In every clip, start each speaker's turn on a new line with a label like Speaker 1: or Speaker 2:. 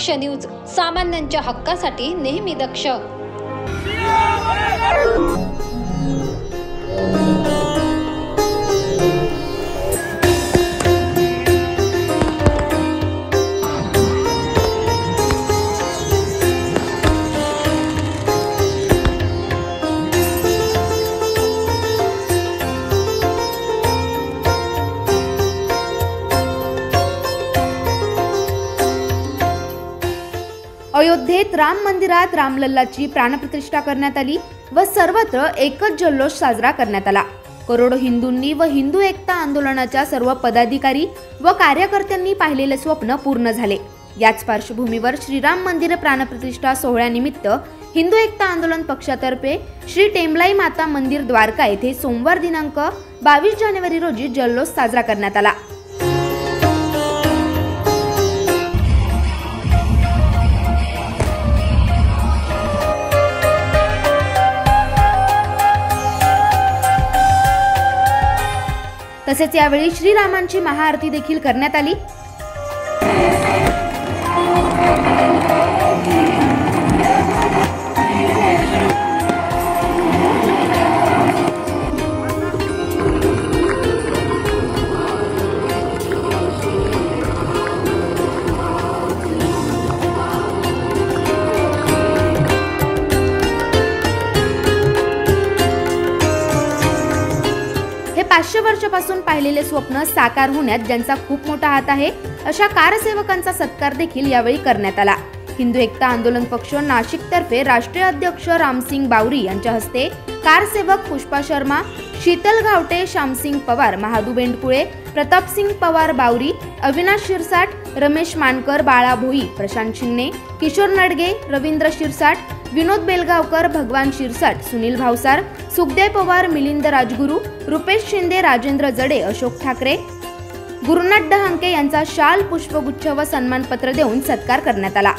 Speaker 1: दक्ष news, सामान्यांच्या हक्कासाठी नेहमी दक्ष।
Speaker 2: अयोध्येत राम मंदिरात रामलल्लाची प्राणप्रतिष्ठा करण्यात आली व सर्वत्र एकच जल्लोष साजरा करण्यात आला। करोडो हिंदूंनी व हिंदू एकता आंदोलनाच्या सर्व पदाधिकारी व कार्यकर्त्यांनी पाहिलेले स्वप्न पूर्ण झाले। याच पार्श्वभूमीवर श्रीराम मंदिर प्राणप्रतिष्ठा सोहळ्यानिमित्त हिंदू एकता आंदोलन पक्षातर्फे श्री टेंबलाई माता मंदिर द्वारका येथे सोमवार दिनांक 22 जानेवारी रोजी जल्लोष साजरा करण्यात आला। तसेच यावेळी श्रीरामांची महाआरती देखील करण्यात आली। हे 500 वर्षापासून पाहिलेले स्वप्न साकार होण्यात ज्यांचा खूप मोठा हात आहे अशा कारसेवकांचा सत्कार देखील यावेळी करण्यात आला। हिंदू एकता आंदोलन पक्ष नाशिक तर्फे राष्ट्रीय अध्यक्ष रामसिंग बावरी यांच्या हस्ते कारसेवक पुष्पा शर्मा, शीतल गावटे, श्यामसिंग पवार, महादू बेंडकुळे, प्रतापसिंग पवार बावरी, अविनाश शिरसाट, रमेश मानकर, बाळा भोई, प्रशांत शिंगणे, किशोर नडगे, रवींद्र शिरसाट, विनोद बेलगावकर, भगवान शिरसाट, सुनील भावसार, सुखदेव पवार, मिलिंद राजगुरू, रुपेश शिंदे, राजेंद्र जडे, अशोक ठाकरे, गुरुनाथ डहांके यांचा शाल, पुष्पगुच्छ व सन्मानपत्र देऊन सत्कार करण्यात आला।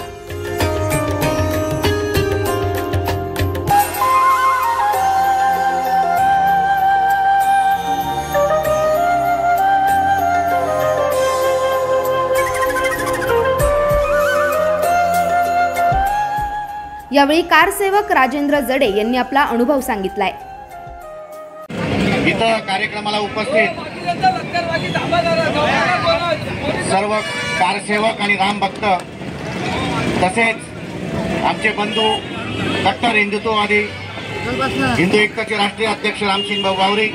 Speaker 2: यावेळी कारसेवक राजेंद्र जडे यांनी आपला अनुभव सांगितलाय।
Speaker 3: इथं कार्यक्रमाला उपस्थित सर्व कारसेवक आणि राम भक्त तसेच आमचे बंधू कट्टर हिंदुत्ववादी हिंदू एकताचे राष्ट्रीय अध्यक्ष रामसिंग बावरी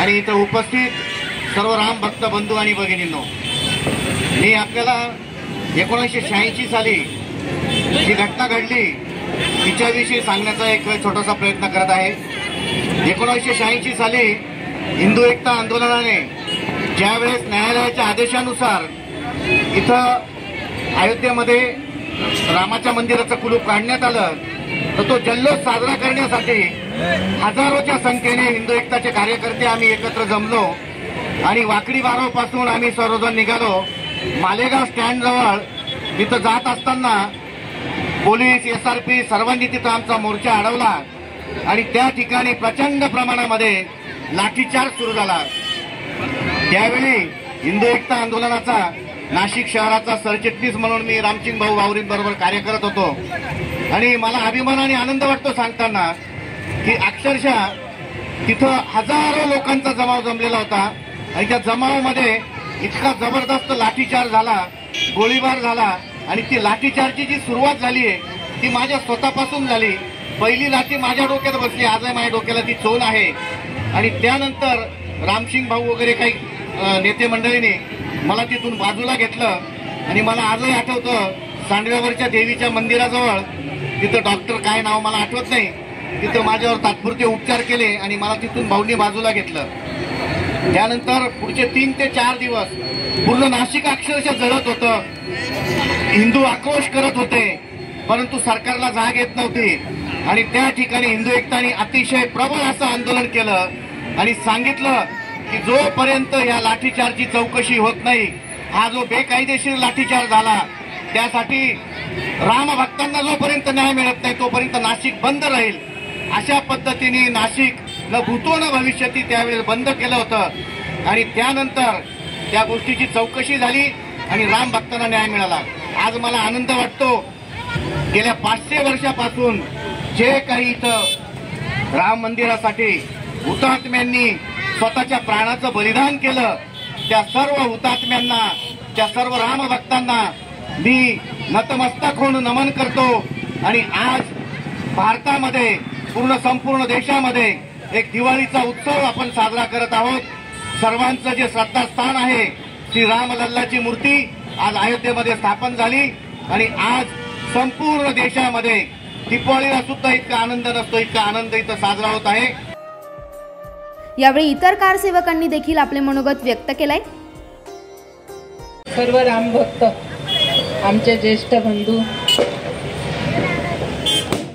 Speaker 3: आणि इथं उपस्थित सर्व राम भक्त बंधू आणि भगिनींनो, मी आपल्याला 1986 साली जी घटना घडली तिच्याविषयी सांगण्याचा एक छोटासा प्रयत्न करत आहे। 1986 साली हिंदू एकता आंदोलनाने ज्यावेळेस न्यायालयाच्या आदेशानुसार इथं अयोध्येमध्ये रामाच्या मंदिराचं कुलूप काढण्यात आलं, तर तो जल्लोष साजरा करण्यासाठी हजारोच्या संख्येने हिंदू एकताचे कार्यकर्ते आम्ही एकत्र जमलो आणि वाकडी बारावपासून आम्ही सर्वजण निघालो। मालेगाव स्टँड जवळ तिथं जात असताना पोलीस, SRP सर्वांनी तिथं आमचा मोर्चा अडवला आणि त्या ठिकाणी प्रचंड प्रमाणामध्ये लाठीचार्ज सुरू झाला। त्यावेळी हिंदू एकता आंदोलनाचा नाशिक शहराचा सरचिटणीस म्हणून मी रामसिंग भाऊ बावरींबरोबर कार्य करत होतो आणि मला अभिमान आणि आनंद वाटतो सांगताना की अक्षरशः तिथं हजारो लोकांचा जमाव जमलेला होता आणि त्या जमावामध्ये इतका जबरदस्त लाठीचार्ज झाला, गोळीबार झाला आणि ती लाठीचार्जची जी सुरुवात झाली आहे ती माझ्या स्वतःपासून झाली। पहिली लाठी माझ्या डोक्यात बसली, आजही माझ्या डोक्याला ती चोन आहे आणि त्यानंतर रामसिंग भाऊ वगैरे काही नेते मंडळींनी मला तिथून बाजूला घेतलं आणि मला आजही आठवतं सांडव्यावरच्या देवीच्या मंदिराजवळ तिथं डॉक्टर काय नाव मला आठवत नाही, तिथं माझ्यावर तात्पुरते उपचार केले आणि मला तिथून भाऊंनी बाजूला घेतलं। त्यानंतर पुढचे 3 ते 4 दिवस पूर्ण नाशिक अक्षरशः जळत होतं, हिंदू आक्रोश करत होते, परंतु सरकारला जाग येत नव्हती आणि त्या ठिकाणी हिंदू एकताने अतिशय प्रबळ असं आंदोलन केलं आणि सांगितलं की जोपर्यंत या लाठीचार्जची चौकशी होत नाही, हा जो बेकायदेशीर लाठीचार्ज झाला त्यासाठी राम भक्तांना जोपर्यंत न्याय मिळत नाही तोपर्यंत नाशिक बंद राहील। अशा पद्धतीने नाशिक न भूतो न भविष्यती त्यावेळेस बंद केलं होतं आणि त्यानंतर त्या गोष्टीची चौकशी झाली आणि राम भक्तांना न्याय मिळाला। आज मला आनंद वाटतो, गेल्या 500 वर्षापासून जे काही इथं राम मंदिरासाठी हुतात्म्यांनी स्वतःच्या प्राणाचं बलिदान केलं, त्या सर्व हुतात्म्यांना, त्या सर्व राम भक्तांना मी नतमस्तक होऊन नमन करतो. आणि आज भारतामध्ये, संपूर्ण देशामध्ये एक दिवाळीचा उत्सव आपण साजरा करत आहोत. सर्वांचं जे श्रद्धास्थान आहे, श्री रामलल्लाची मूर्ती आज अयोध्येमध्ये स्थापन झाली आणि आज संपूर्ण देशामध्ये दिवाळीला सुद्धा इतका आनंद नसतो, इतका आनंद इथं साजरा होत आहे.
Speaker 2: यावेळी इतर कारसेवकांनी देखील आपले मनोगत व्यक्त केलंय.
Speaker 4: सर्व रामभक्त, आमचे ज्येष्ठ बंधू,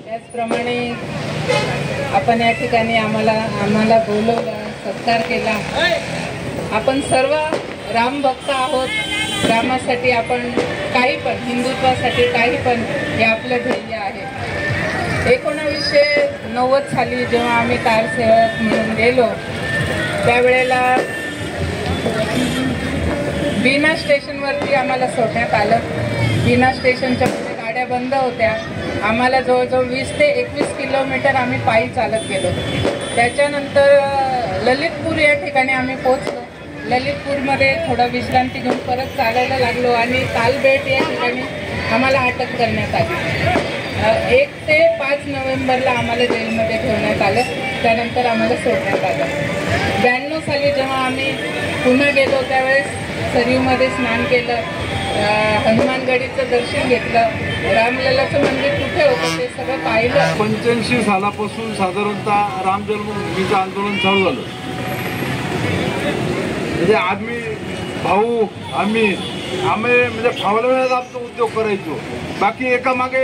Speaker 4: त्याचप्रमाणे आपण या ठिकाणी आम्हाला बोलवलं, सत्कार केला. आपण सर्व रामभक्त आहोत. रामासाठी आपण काही पण, हिंदुत्वासाठी काही पण, हे आपलं ध्येय आहे. 1990 साली जेव्हा आम्ही कारसेवक म्हणून गेलो, त्यावेळेला बीना स्टेशनवरती आम्हाला सोडण्यात आलं. बीना स्टेशनच्या पुढे गाड्या बंद होत्या. आम्हाला जवळजवळ 20 ते 21 किलोमीटर आम्ही पायी चालत गेलो. त्याच्यानंतर ललितपूर या ठिकाणी आम्ही पोहोचलो. ललितपूरमध्ये थोडा विश्रांती घेऊन परत चालायला लागलो आणि कालबेट या ठिकाणी आम्हाला अटक करण्यात आली. 1 ते 5 नोव्हेंबरला आम्हाला जेलमध्ये ठेवण्यात आलं. त्यानंतर आम्हाला सोडण्यात आलं. 92 साली जेव्हा आम्ही पुन्हा गेलो, त्यावेळेस सरयूमध्ये स्नान केलं, हनुमानगडीचं दर्शन घेतलं, रामलल्लाचं मंदिर कुठे होतं ते सगळं पाहिलं.
Speaker 5: 85 सालापासून साधारणतः राम जन्मभूमीचं आंदोलन चालू झालं. म्हणजे आम्ही म्हणजे फावल्या वेळेत आमचा उद्योग करायचो. बाकी एकामागे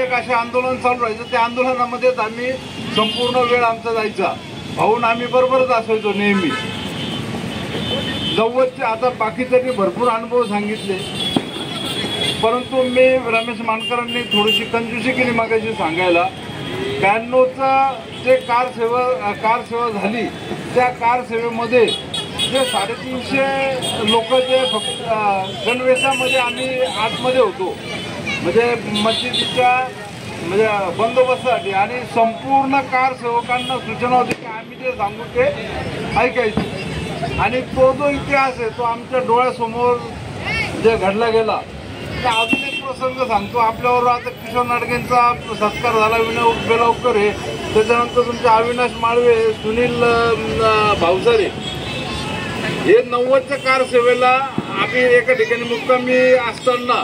Speaker 5: एक असे आंदोलन चालू राहायचं. त्या आंदोलनामध्येच आम्ही संपूर्ण वेळ आमचा जायचा. भाऊन आम्ही बरोबरच असायचो नेहमी. 90चे आता बाकीच्यांनी भरपूर अनुभव सांगितले, परंतु मी रमेश मानकरांनी थोडीशी कंजूसी केली मागाशी सांगायला. 92चा जे कारसेवा झाली, त्या कारसेवेमध्ये जे 350 लोक जे फक्त गणवेशामध्ये आम्ही आतमध्ये होतो, म्हणजे मस्जिदीच्या म्हणजे बंदोबस्तासाठी, आणि संपूर्ण कारसेवकांना सूचना होती की आम्ही जे सांगू ते ऐकायचं. आणि तो जो इतिहास आहे तो आमच्या डोळ्यासमोर जे घडला गेला. तर अजून एक प्रसंग सांगतो. आपल्यावर आता किशोर नाडगेंचा सत्कार झाला, विनय बेलावकर आहे, त्याच्यानंतर तुमचे अविनाश माळवे, सुनील भावसारे, हे 90च्या कारसेवेला आम्ही एका ठिकाणी मुक्कामी असताना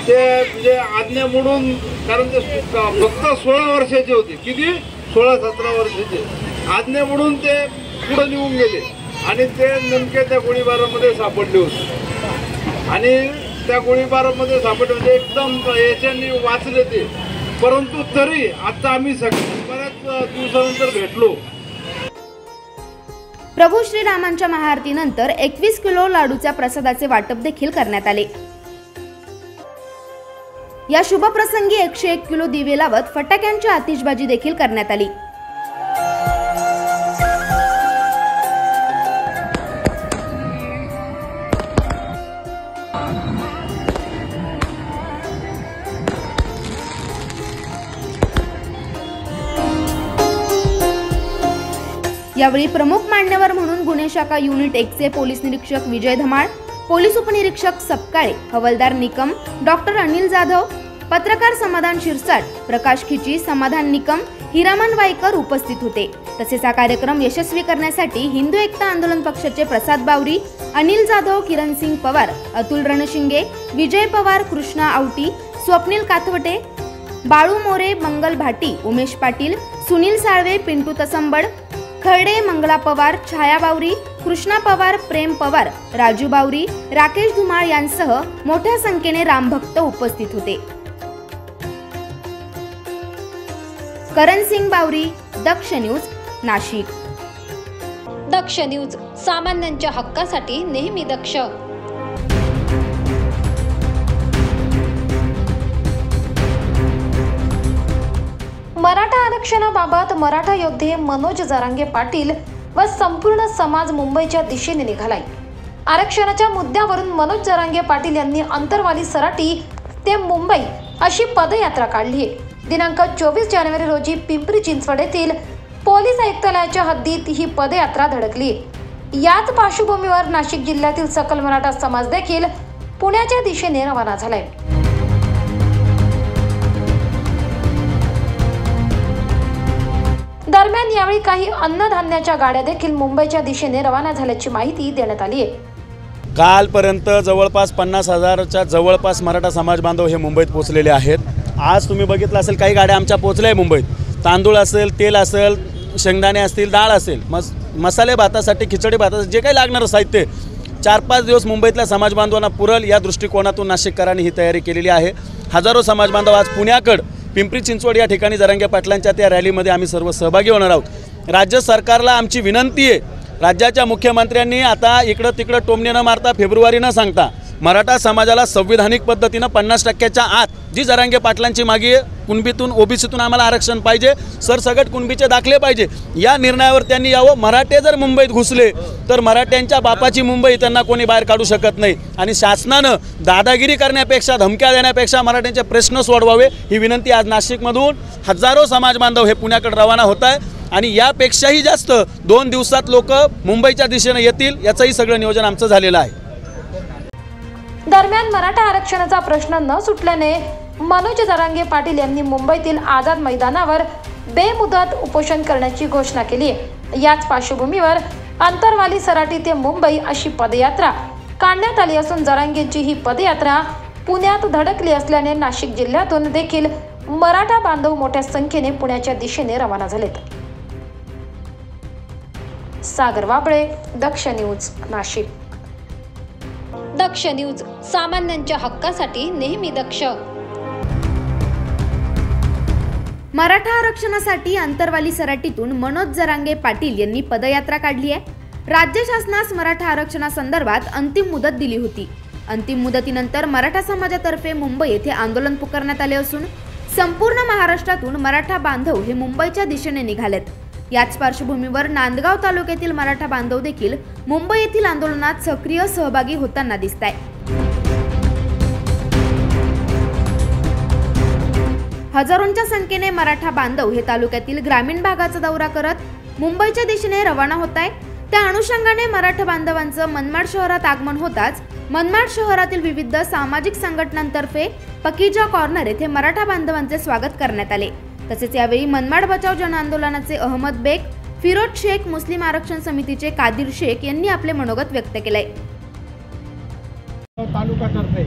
Speaker 5: ते म्हणजे आज्ञा मोडून, कारण ते फक्त 16 वर्षाचे होते, किती 16-17 वर्षाचे, आज्ञा मोडून ते पुढे निघून गेले आणि ते नेमके त्या गोळीबारामध्ये सापडले होते. आणि त्या गोळीबारामध्ये सापडले म्हणजे एकदम याच्यानी वाचले ते. परंतु तरी आता आम्ही बऱ्याच दिवसानंतर भेटलो.
Speaker 2: प्रभू श्रीरामांच्या महाआरतीनंतर 21 किलो लाडूच्या प्रसादाचे वाटप देखील करण्यात आले. या शुभप्रसंगी 101 किलो दिवे लावत फटाक्यांची आतिषबाजी देखील करण्यात आली. यावेळी प्रमुख मान्यवर म्हणून गुन्हे शाखा युनिट 1चे पोलीस निरीक्षक विजय धमाळ, पोलीस उपनिरीक्षक सपकाळे, हवालदार निकम, डॉक्टर अनिल जाधव, पत्रकार समाधान शिरसाट, प्रकाश खिची, समाधान निकम, हिरामन वाईकर उपस्थित होते. तसेच हा कार्यक्रम यशस्वी करण्यासाठी हिंदू एकता आंदोलन पक्षाचे प्रसाद बावरी, अनिल जाधव, किरण सिंग पवार, अतुल रणशिंगे, विजय पवार, कृष्णा आवटी, स्वप्नील काथवटे, बाळू मोरे, मंगल भाटी, उमेश पाटील, सुनील साळवे, पिंटू तसंबड, खर्डे, मंगला पवार, छाया बावरी, कृष्णा पवार, प्रेम पवार, राजू बावरी, राकेश धुमाळ यांसह मोठ्या संख्येने रामभक्त उपस्थित होते. करण सिंग बावरी, दक्ष न्यूज, नाशिक.
Speaker 1: दक्ष न्यूज, सामान्यांच्या हक्कासाठी नेहमी दक्ष. मराठा आरक्षणाबाबत मराठा योद्धे मनोज जरांगे पाटील व संपूर्ण समाज मुंबईच्या दिशेने निघालाय. आरक्षणाच्या मुद्द्यावरून मनोज जरांगे पाटील यांनी अंतरवाली सराटी ते मुंबई अशी पदयात्रा काढली आहे। दिनांक 24 जानेवारी रोजी पिंपरी चिंचवड येथील पोलीस आयुक्तालयाच्या हद्दीत ही पदयात्रा धडकली। याच पार्श्वभूमीवर नाशिक जिल्ह्यातील सकल मराठा समाज देखील पुण्याच्या दिशेने रवाना झालाय। दरम्यान यावेळी काही अन्नधान्याच्या गाड्या देखील मुंबईच्या दिशेने रवाना झाल्याची माहिती देण्यात आली आहे।
Speaker 6: कालपर्यंत जवळपास 50,000च्या जवळपास मराठा समाज बांधव हे मुंबईत पोहोचलेले आहेत। आज तुम्ही बघितलं असेल काही गाड्या आमच्या पोहोचल्या आहे मुंबईत। तांदूळ असेल, तेल असेल, शेंगदाणे असतील, डाळ असेल, मसाले भातासाठी, खिचडी भातासाठी जे काही लागणारं साहित्य 4-5 दिवस मुंबईतल्या समाज बांधवांना पुरल या दृष्टिकोनातून नाशिककरांनी ही तयारी केलेली आहे। हजारो समाज बांधव आज पुण्याकडे पिंपरी चिंचवड या ठिकाणी जरांगे पाटलांच्या त्या रॅलीमध्ये आम्ही सर्व सहभागी होणार आहोत। राज्य सरकारला आमची विनंती आहे, राज्याच्या मुख्यमंत्र्यांनी आता इकडं तिकडं टोमणे न मारता, फेब्रुवारी न सांगता मराठा समाजाला संविधानिक पद्धतीनं 50% आत जी जरांगे पाटलांची मागणी आहे, कुणबीतून ओबीसीतून आम्हाला आरक्षण पाहिजे, सरसगट कुणबीचे दाखले पाहिजे, या निर्णयावर त्यांनी यावं। मराठे जर मुंबईत घुसले तर मराठ्यांच्या बापाची मुंबई त्यांना कोणी बाहेर काढू शकत नाही आणि शासनानं दादागिरी करण्यापेक्षा, धमक्या देण्यापेक्षा मराठ्यांचे प्रश्न सोडवावे ही विनंती आज नाशिकमधून हजारो समाज बांधव हे पुण्याकडे रवाना होत आहे आणि यापेक्षाही जास्त 2 दिवसात लोक मुंबईच्या दिशेने येतील याचंही सगळं नियोजन आमचं झालेलं आहे।
Speaker 1: दरम्यान मराठा आरक्षणाचा प्रश्न न सुटल्याने मनोज जरांगे पाटील यांनी मुंबईतील आझाद मैदानावर बेमुदत उपोषण करण्याची घोषणा केली आहे। याच पार्श्वभूमीवर अंतरवाली सराटी ते मुंबई अशी पदयात्रा काढण्यात आली असून जरांगेंची ही पदयात्रा पुण्यात धडकली असल्याने नाशिक जिल्ह्यातून देखील मराठा बांधव मोठ्या संख्येने पुण्याच्या दिशेने रवाना झालेत। सागर वाबळे, दक्ष न्यूज, नाशिक। दक्ष न्यूज, सामान्यांच्या हक्कासाठी नेहमी दक्ष।
Speaker 2: मराठा आरक्षणासाठी अंतरवाली सराटीतून मनोज जरांगे पाटील यांनी पदयात्रा काढली आहे। राज्य शासनास मराठा आरक्षणासंदर्भात अंतिम मुदत दिली होती। अंतिम मुदतीनंतर मराठा समाजातर्फे मुंबई येथे आंदोलन पुकारण्यात आले असून संपूर्ण महाराष्ट्रातून मराठा बांधव हे मुंबईच्या दिशेने निघालेत। याच पार्श्वभूमीवर नांदगाव तालुक्यातील मराठा बांधव देखील मुंबई येथील आंदोलनात सक्रिय सहभागी होताना दिसताय। हजारोंच्या संख्येने मराठा बांधव हे तालुक्यातील ग्रामीण भागाचा दौरा करत मुंबईच्या दिशेने रवाना होत आहे। त्या अनुषंगाने मराठा बांधवांचं मनमाड शहरात आगमन होताच मनमाड शहरातील विविध सामाजिक संघटनांतर्फे पकीजा कॉर्नर येथे मराठा बांधवांचे स्वागत करण्यात आले। तसेच यावेळी मनमाड बचाव जन आंदोलनाचे अहमद बेग, फिरोज शेख, मुस्लिम आरक्षण समितीचे कादिर शेख यांनी आपले मनोगत व्यक्त केले।
Speaker 7: तालुक्यातर्फे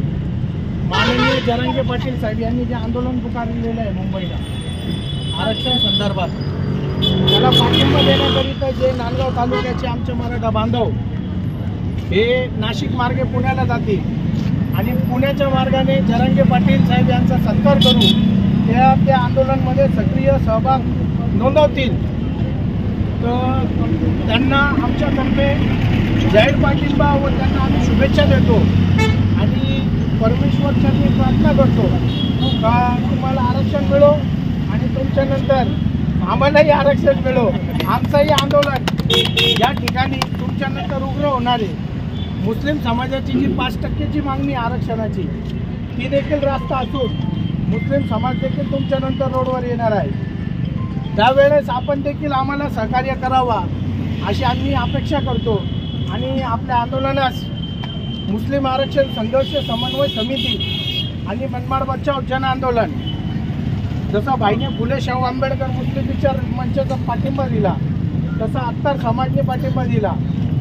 Speaker 7: माननीय जरांगे पाटील साहेब यांनी जे आंदोलन पुकारलेलं आहे मुंबईला आरक्षण संदर्भात, त्याला पाठिंबा देण्याकरिता जे नांदगाव तालुक्याचे आमचे मराठा बांधव हे नाशिक मार्गे पुण्याला जातील आणि पुण्याच्या मार्गाने जरांगे पाटील साहेब यांचा सत्कार करून त्या आंदोलनामध्ये सक्रिय सहभाग नोंदवतील, तर त्यांना आमच्यातर्फे जाहीर पाठिंबा व त्यांना आम्ही शुभेच्छा देतो आणि परमेश्वरचरणी प्रार्थना करतो का तुम्हाला आरक्षण मिळो आणि तुमच्यानंतर आम्हालाही आरक्षण मिळो। आमचंही आंदोलन या ठिकाणी तुमच्यानंतर उग्र होणार आहे। मुस्लिम समाजाची जी 5% मागणी आरक्षणाची ती देखील रास्त असून मुस्लिम समाज देखील तुमच्यानंतर रोडवर येणार आहे। त्यावेळेस आपण देखील आम्हाला सहकार्य करावा अशी आम्ही अपेक्षा करतो आणि आपल्या आंदोलनास मुस्लिम आरक्षण संघर्ष समन्वय समिती आणि मनमाड बचाव जन आंदोलन जसा भाईने फुले शाहू आंबेडकर मुस्लिम विचार मंचाचा पाठिंबा दिला, तसा अत्तर समाजने पाठिंबा दिला,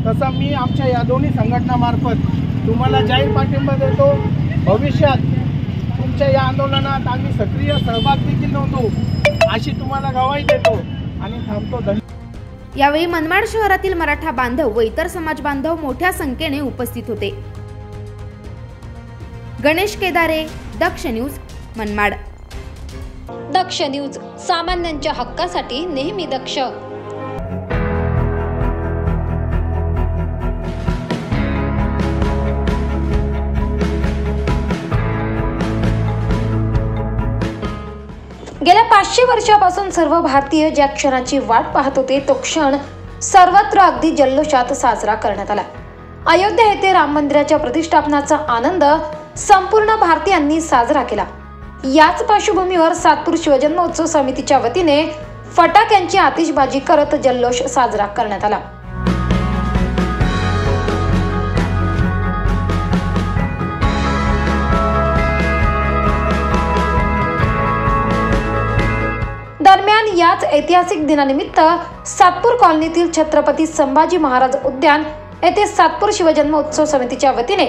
Speaker 7: तसा मी आमच्या या दोन्ही संघटनामार्फत तुम्हाला जाहीर पाठिंबा देतो। भविष्यात तुमच्या या आंदोलनात आम्ही सक्रिय सहभाग देखील नोंदवू अशी तुम्हाला ग्वाही देतो आणि थांबतो। धन्यवाद।
Speaker 2: यावेळी मनमाड शहरातील मराठा बांधव व इतर समाज बांधव मोठ्या संख्येने उपस्थित होते। गणेश केदारे, दक्ष न्यूज, मनमाड।
Speaker 1: दक्ष न्यूज, सामान्यांच्या हक्कासाठी नेहमी दक्ष। गेल्या 500 वर्षापासून सर्व भारतीय ज्या क्षणाची वाट पाहत होते तो क्षण सर्वत्र अगदी जल्लोषात साजरा करण्यात आला। अयोध्या येथे राम मंदिराच्या प्रतिष्ठापनाचा आनंद संपूर्ण भारतीयांनी साजरा केला। याच पार्श्वभूमीवर सातपूर शिवजन्मोत्सव समितीच्या वतीने फटाक्यांची आतिषबाजी करत जल्लोष साजरा करण्यात आला। दरम्यान याच ऐतिहासिक दिनानिमित्त सातपूर कॉलनीतील छत्रपती संभाजी महाराज उद्यान येथे सातपूर शिवजन्मोत्सव समितीच्या वतीने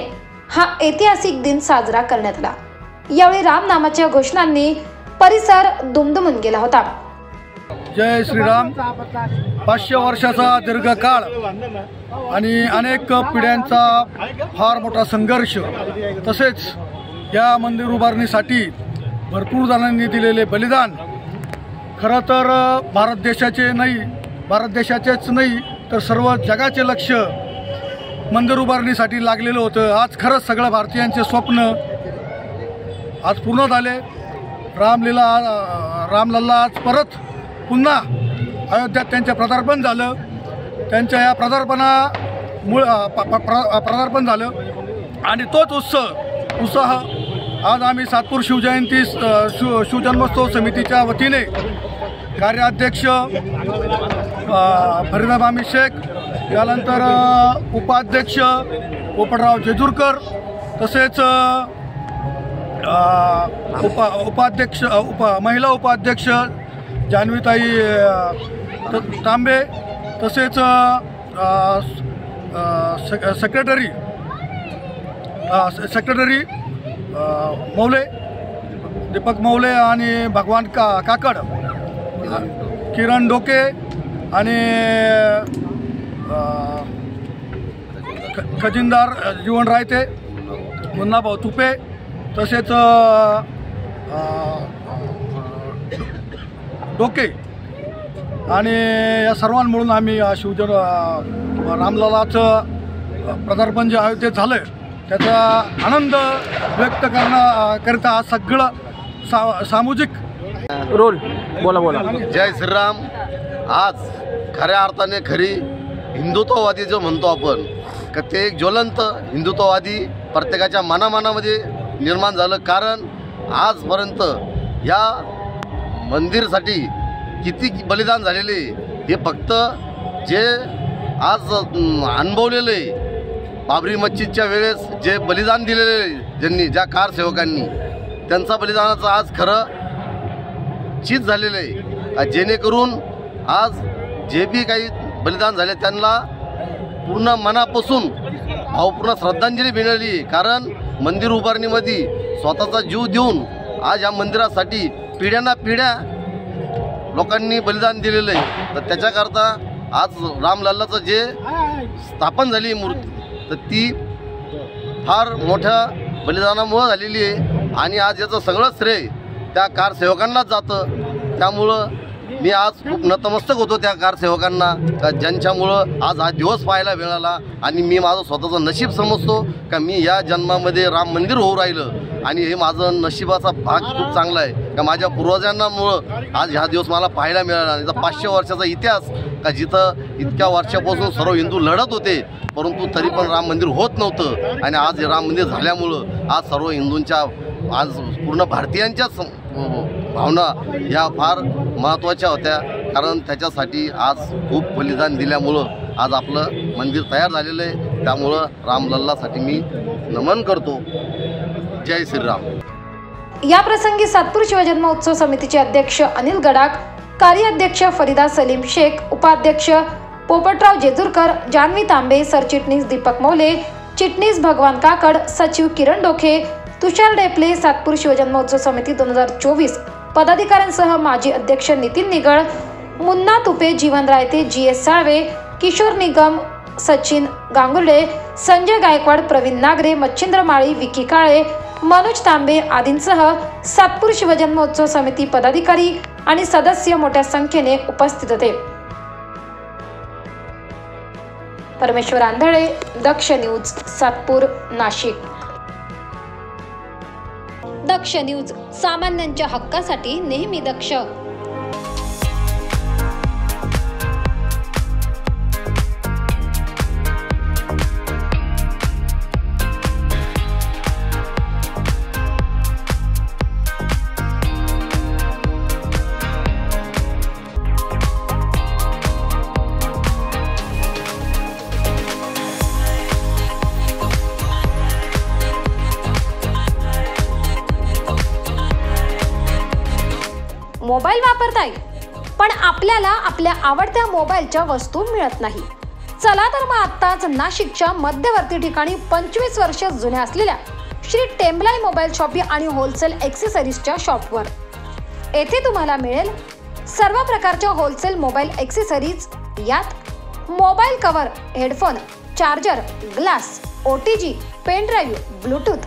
Speaker 1: हा ऐतिहासिक दिन साजरा करण्यात आला। यावेळी राम नामाच्या घोषणांनी परिसर दुमदुमून गेला होता।
Speaker 8: जय श्रीराम। 500 वर्षाचा दीर्घकाळ आणि अनेक पिढ्यांचा फार मोठा संघर्ष, तसेच या मंदिर उभारणीसाठी भरपूर जणांनी दिलेले बलिदान खरं तर भारत देशाचेच नाही तर सर्व जगाचे लक्ष मंदिर उभारणीसाठी लागलेलं होतं। आज खरंच सगळ्या भारतीयांचे स्वप्न आज पूर्ण झाले। रामलल्ला आज परत पुन्हा अयोध्यात त्यांचे पदार्पण झालं। त्यांच्या या पदार्पण झालं आणि तोच उत्साह आज आम्ही सातपूर शिवजन्मोत्सव समितीच्या वतीने कार्याध्यक्ष फरीदाबामी शेख, त्यानंतर उपाध्यक्ष पोपटराव जेजुरकर, तसेच महिला उपाध्यक्ष जान्हवीताई तांबे, तसेच सेक्रेटरी मौले दीपक मौले आणि भगवान काकड, किरण डोके आणि खजिनदार जीवन रायते, मुन्नाभाऊ तुपे, तसेच डोके आणि या सर्वांमुळून आम्ही रामलल्लाचं पदार्पण जे अयोध्येत झालं त्याचा आनंद व्यक्त करता सगळं सामूहिक
Speaker 9: रोल बोला।
Speaker 3: जय श्रीराम। आज खऱ्या अर्थाने खरी हिंदुत्ववादी जो म्हणतो आपण का ते एक ज्वलंत हिंदुत्ववादी प्रत्येकाच्या मनामध्ये निर्माण झालं। कारण आजपर्यंत या मंदिरसाठी किती बलिदान झालेले हे फक्त जे आज अनुभवलेले बाबरी मस्जिदच्या वेळेस जे बलिदान दिलेले ज्यांनी ज्या कारसेवकांनी त्यांचा बलिदानाचं आज खरं चीज झालेलं आहे। जेणेकरून आज जे बी काही बलिदान झाले त्यांना पूर्ण मनापासून भावपूर्ण श्रद्धांजली मिळाली। कारण मंदिर उभारणीमध्ये स्वतःचा जीव देऊन आज या मंदिरासाठी पिढ्या लोकांनी बलिदान दिलेलं आहे। तर त्याच्याकरता आज रामलल्लाचं जे स्थापन झाली मूर्ती तर ती फार मोठ्या बलिदानामुळे झालेली आहे आणि आज याचं सगळं श्रेय त्या कारसेवकांनाच जातं। त्यामुळं मी आज खूप नतमस्तक होतो त्या कारसेवकांना का ज्यांच्यामुळं आज हा दिवस पाहायला मिळाला आणि मी माझं स्वतःचं नशीब समजतो का मी या जन्मामध्ये राम मंदिर होऊ राहिलं आणि हे माझं नशिबाचा भाग खूप चांगला आहे का माझ्या पूर्वजांमुळं आज हा दिवस मला पाहायला मिळाला। आणि 500 वर्षाचा इतिहास का जिथं इतक्या वर्षापासून सर्व हिंदू लढत होते परंतु तरी पण राम मंदिर होत नव्हतं आणि आज राम मंदिर झाल्यामुळं आज सर्व हिंदूंच्या आज पूर्ण भारतीयांच्याच भावना ह्या फार महत्त्वाच्या होत्या। कारण त्याच्यासाठी आज खूप बलिदान दिल्यामुळं आज आपलं मंदिर तयार झालेलं आहे। त्यामुळं रामलल्लासाठी मी नमन करतो। जय श्रीराम।
Speaker 1: या प्रसंगी सातपूर शिवजन्मोत्सव समितीचे अध्यक्ष अनिल गडाख, कार्याध्यक्ष फरीदा सलीम शेख, उपाध्यक्ष पोपटराव जेजुरकर, जान्हवी तांबे, सरचिटणीस दीपक मौले, चिटणीस भगवान काकड, सचिव किरण डोके, तुषार डेपले, सातपूर शिवजन्मोत्सव समिती 2024 पदाधिकाऱ्यांसह माजी अध्यक्ष नितीन निगळ, मुन्ना तुपे, जीवन रायते, GS साळवे, किशोर निगम, सचिन गांगुर्डे, संजय गायकवाड, प्रवीण नागरे, मच्छिंद्र माळी, विकी काळे, मनोज तांबे आदींसह सातपूर शिवजन्मोत्सव समिती पदाधिकारी आणि सदस्य मोठ्या संख्येने उपस्थित होते। परमेश्वर आंधळे, दक्ष न्यूज, सातपूर, नाशिक। दक्ष न्यूज, सामान्यांच्या हक्कासाठी नेहमी दक्ष। मोबाईल वापरताय, पण आपल्याला आपल्या आवडत्या मोबाईलच्या वस्तू मिळत नाही. चला तर मग आत्ताच नाशिकच्या मध्यवर्ती ठिकाणी 25 वर्ष जुन्या असलेल्या श्री टेम्बलाई मोबाईल शॉपी आणि होलसेल ॲक्सेसरीजच्या शॉपवर. येथे तुम्हाला मिळेल सर्व प्रकारच्या होलसेल मोबाईल ॲक्सेसरीज. यात mobile cover, headphone, charger, glass, OTG, pen drive, Bluetooth,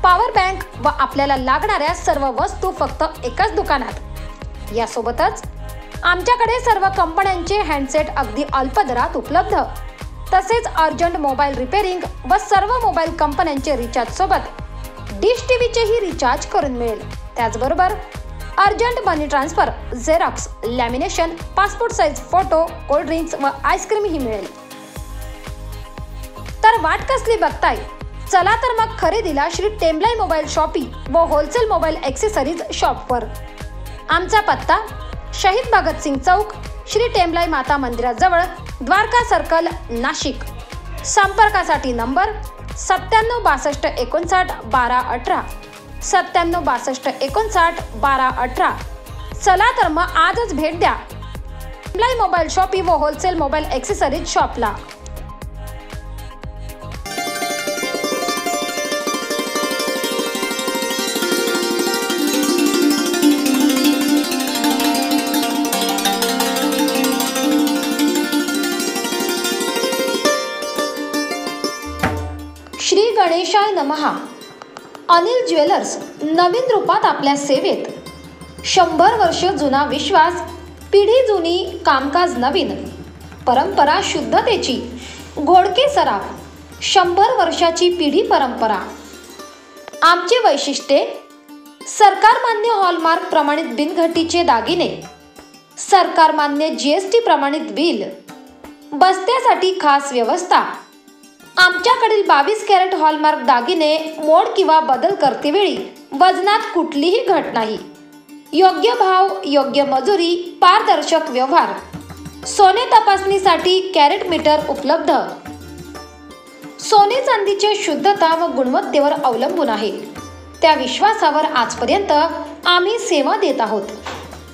Speaker 1: power bank व आपल्याला लागणाऱ्या सर्व वस्तू फक्त एकाच दुकानात. यासोबतच आमच्याकडे सर्व कंपन्यांचे हँडसेट अगदी अल्प दरात उपलब्ध. तसेच अर्जंट मोबाईल रिपेअरिंग व सर्व मोबाईल कंपन्यांचे रिचार्ज सोबत डिश टीव्हीचेही रिचार्ज करून मिळेल. त्याचबरोबर urgent money transfer, xerox, lamination, passport size photo, cold drinks व आईस्क्रीमही मिळेल. तर वाट कसली बघताय? चला तर मग खरेदीला श्री टेम्बलाई मोबाईल शॉपी व होलसेल मोबाईल ॲक्सेसरीज शॉपवर. आमचा पत्ता शहीद भगतसिंग चौक, श्री टेम्बलाई माता मंदिराजवळ, द्वारका सर्कल, नाशिक. संपर्कासाठी नंबर 97 62 59 12 18, 97 62 59 12 18. चला तर मग आजच भेट द्या टेम्बलाई मोबाईल शॉपी व होलसेल मोबाईल ॲक्सेसरीज शॉपला. श्री गणेशाय नमः. अनिल ज्वेलर्स नवीन रूपात आपल्या सेवेत. 100 वर्ष जुना विश्वास, पिढी जुनी, कामकाज नवीन, परंपरा शुद्धतेची, घोडके सराफ. 100 वर्षाची पिढी परंपरा. आमचे वैशिष्ट्ये: सरकारमान्य हॉलमार्क प्रमाणित बिनघटीचे दागिने, सरकारमान्य GST प्रमाणित बिल, बस्त्यासाठी खास व्यवस्था. आमच्याकडील 22 कॅरेट हॉलमार्क दागिने मोड किंवा बदल करतेवेळी वजनात कुठलीही घट नाही. योग्य भाव, योग्य मजुरी, पारदर्शक व्यवहार. सोने तपासणीसाठी कॅरेट मीटर उपलब्ध. सोने चांदीचे शुद्धता व गुणवत्तेवर अवलंबून आहे. त्या विश्वासावर आजपर्यंत आम्ही सेवा देत आहोत.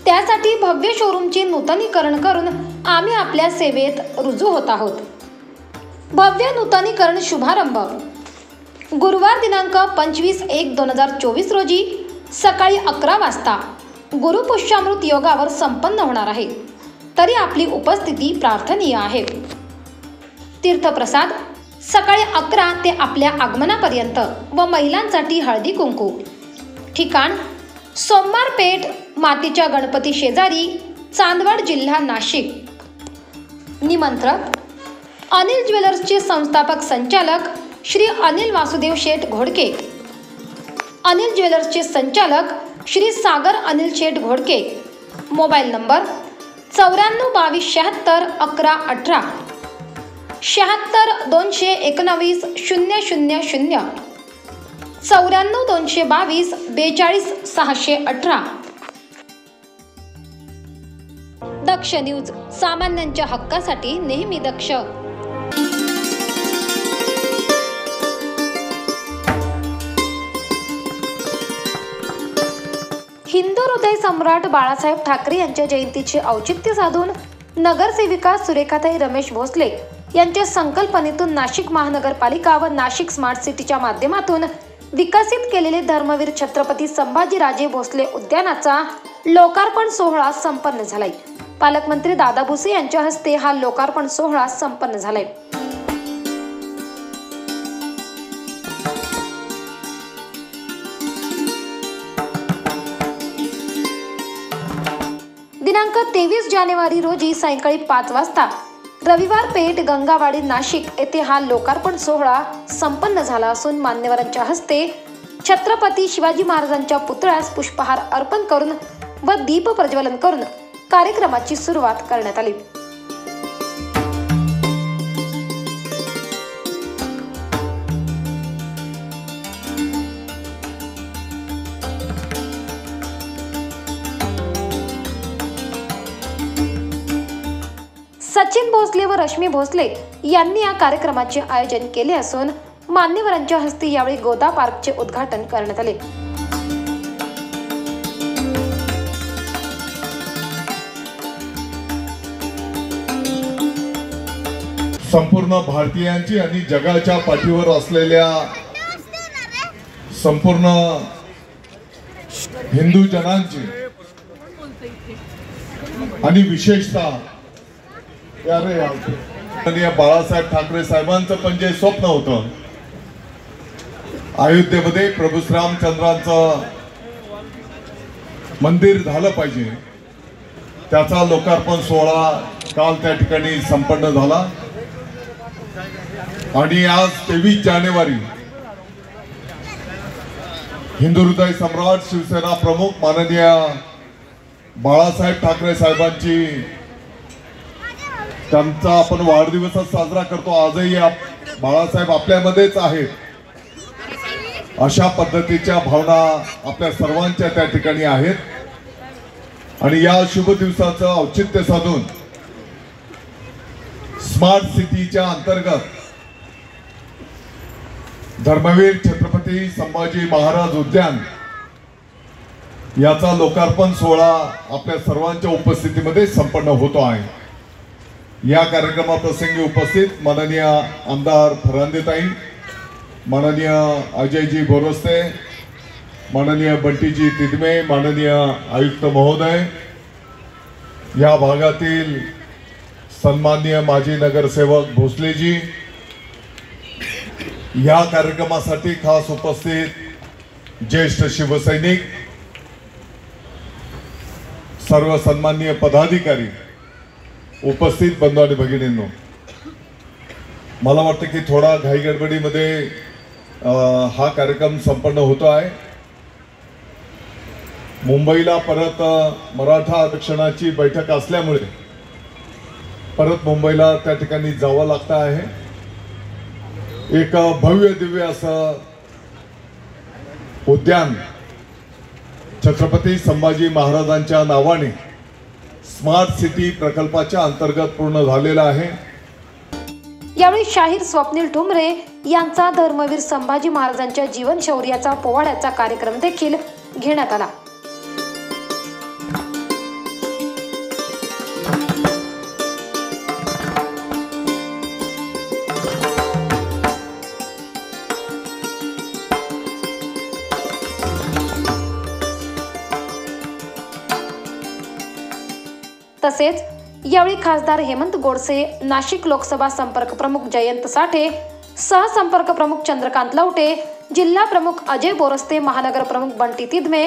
Speaker 1: त्यासाठी भव्य शोरूमचे नूतनीकरण करून आम्ही आपल्या सेवेत रुजू होत आहोत. भव्य नूतनीकरण शुभारंभ गुरुवार दिनांक 25/1/2024 रोजी सकाळी 11 वाजता गुरुपुष्यामृत योगावर संपन्न होणार आहे. तरी आपली उपस्थिती प्रार्थनीय आहे. तीर्थप्रसाद सकाळी 11 ते आपल्या आगमनापर्यंत व महिलांसाठी हळदी कुंकू. ठिकाण सोमवार पेठ, मातीच्या गणपती शेजारी, चांदवड, जिल्हा नाशिक. निमंत्रक अनिल ज्वेलर्सचे संस्थापक संचालक श्री अनिल वासुदेव शेठ घोडके. अनिल ज्वेलर्सचे संचालक श्री सागर अनिल शेठ घोडके. Mobile number 94 22 76 11 18, 76 219 000, 94 222 42 618. दक्ष न्यूज, सामान्यांच्या हक्कासाठी नेहमी दक्ष. हिंदू हृदय सम्राट बाळासाहेब ठाकरे यांच्या जयंतीचे औचित्य साधून नगरसेविका सुरेखाताई रमेश भोसले यांच्या संकल्पनेतून नाशिक महानगरपालिका व नाशिक स्मार्ट सिटीच्या माध्यमातून विकसित केलेले धर्मवीर छत्रपती संभाजीराजे भोसले उद्यानाचा लोकार्पण सोहळा संपन्न झालाय. पालकमंत्री दादा भुसे यांच्या हस्ते हा लोकार्पण सोहळा संपन्न झालाय. दिनांक 23 जानेवारी रोजी सायंकाळी 5 वाजता रविवार पेठ, गंगावाडी, नाशिक येथे हा लोकार्पण सोहळा संपन्न झाला असून मान्यवरांच्या हस्ते छत्रपती शिवाजी महाराजांच्या पुतळ्यास पुष्पहार अर्पण करून व दीप प्रज्वलन करून कार्यक्रमाची सुरुवात करण्यात आली. सचिन भोसले व रश्मी भोसले यांनी या कार्यक्रमाचे आयोजन केले असून मान्यवरांच्या हस्ते यावेळी गोदा पार्कचे उद्घाटन करण्यात आले.
Speaker 10: संपूर्ण भारतीयांची आणि जगाच्या पाठीवर असलेल्या संपूर्ण हिंदू जनांची आणि विशेषतः बाळासाहेब ठाकरे साहेबांचं पण जे स्वप्न होतं अयोध्येमध्ये प्रभू रामचंद्रांचं मंदिर झालं पाहिजे, त्याचा लोकार्पण सोहळा काल त्या ठिकाणी संपन्न झाला आणि आज 23 जानेवारी हिंदू हृदय सम्राट शिवसेना प्रमुख माननीय बाळासाहेब ठाकरे साहेबांची त्यांचा आपण वाढदिवस साजरा करतो। आजही बाळासाहेब आपल्यामध्येच आहेत, अशा पद्धतीच्या भावना आपल्या सर्वांच्या त्या ठिकाणी आहेत आणि या शुभ दिवसाचं औचित्य साधून स्मार्ट सिटीच्या अंतर्गत धर्मवीर छत्रपती संभाजी महाराज उद्यान याचा लोकार्पण सोहळा आपल्या सर्वांच्या उपस्थितीमध्ये संपन्न होतो आहे। या कार्यक्रमाप्रसंगी उपस्थित माननीय आमदार फरांदेताई, माननीय अजयजी बोरस्ते, माननीय बंटीजी तिदमे, माननीय आयुक्त महोदय, या भागातील सन्माननीय माजी नगरसेवक भोसलेजी, या कार्यक्रमासाठी खास उपस्थित ज्येष्ठ शिवसैनिक, सर्व सन्माननीय पदाधिकारी, उपस्थित बंधू आणि भगिनींनो, मला वाटतं की थोडा घाई गडबडीमध्ये हा कार्यक्रम संपन्न होतो आहे। मुंबईला परत मराठा आरक्षणाची बैठक असल्यामुळे परत मुंबईला त्या ठिकाणी जावं लागतं आहे। एक भव्य दिव्य असं उद्यान छत्रपती संभाजी महाराजांच्या नावाने स्मार्ट सिटी प्रकल्पाच्या अंतर्गत पूर्ण झालेला आहे।
Speaker 1: यावेळी शाहीर स्वप्नील ठुमरे यांचा धर्मवीर संभाजी महाराजांच्या जीवनशौर्याचा पोवाड्याचा कार्यक्रम देखील घेण्यात आला। तसेच यावेळी खासदार हेमंत गोडसे, नाशिक लोकसभा संपर्क प्रमुख जयंत साठे, सहसंपर्क प्रमुख चंद्रकांत लवटे, जिल्हा प्रमुख अजय बोरस्ते, महानगर प्रमुख बंटी तिदमे,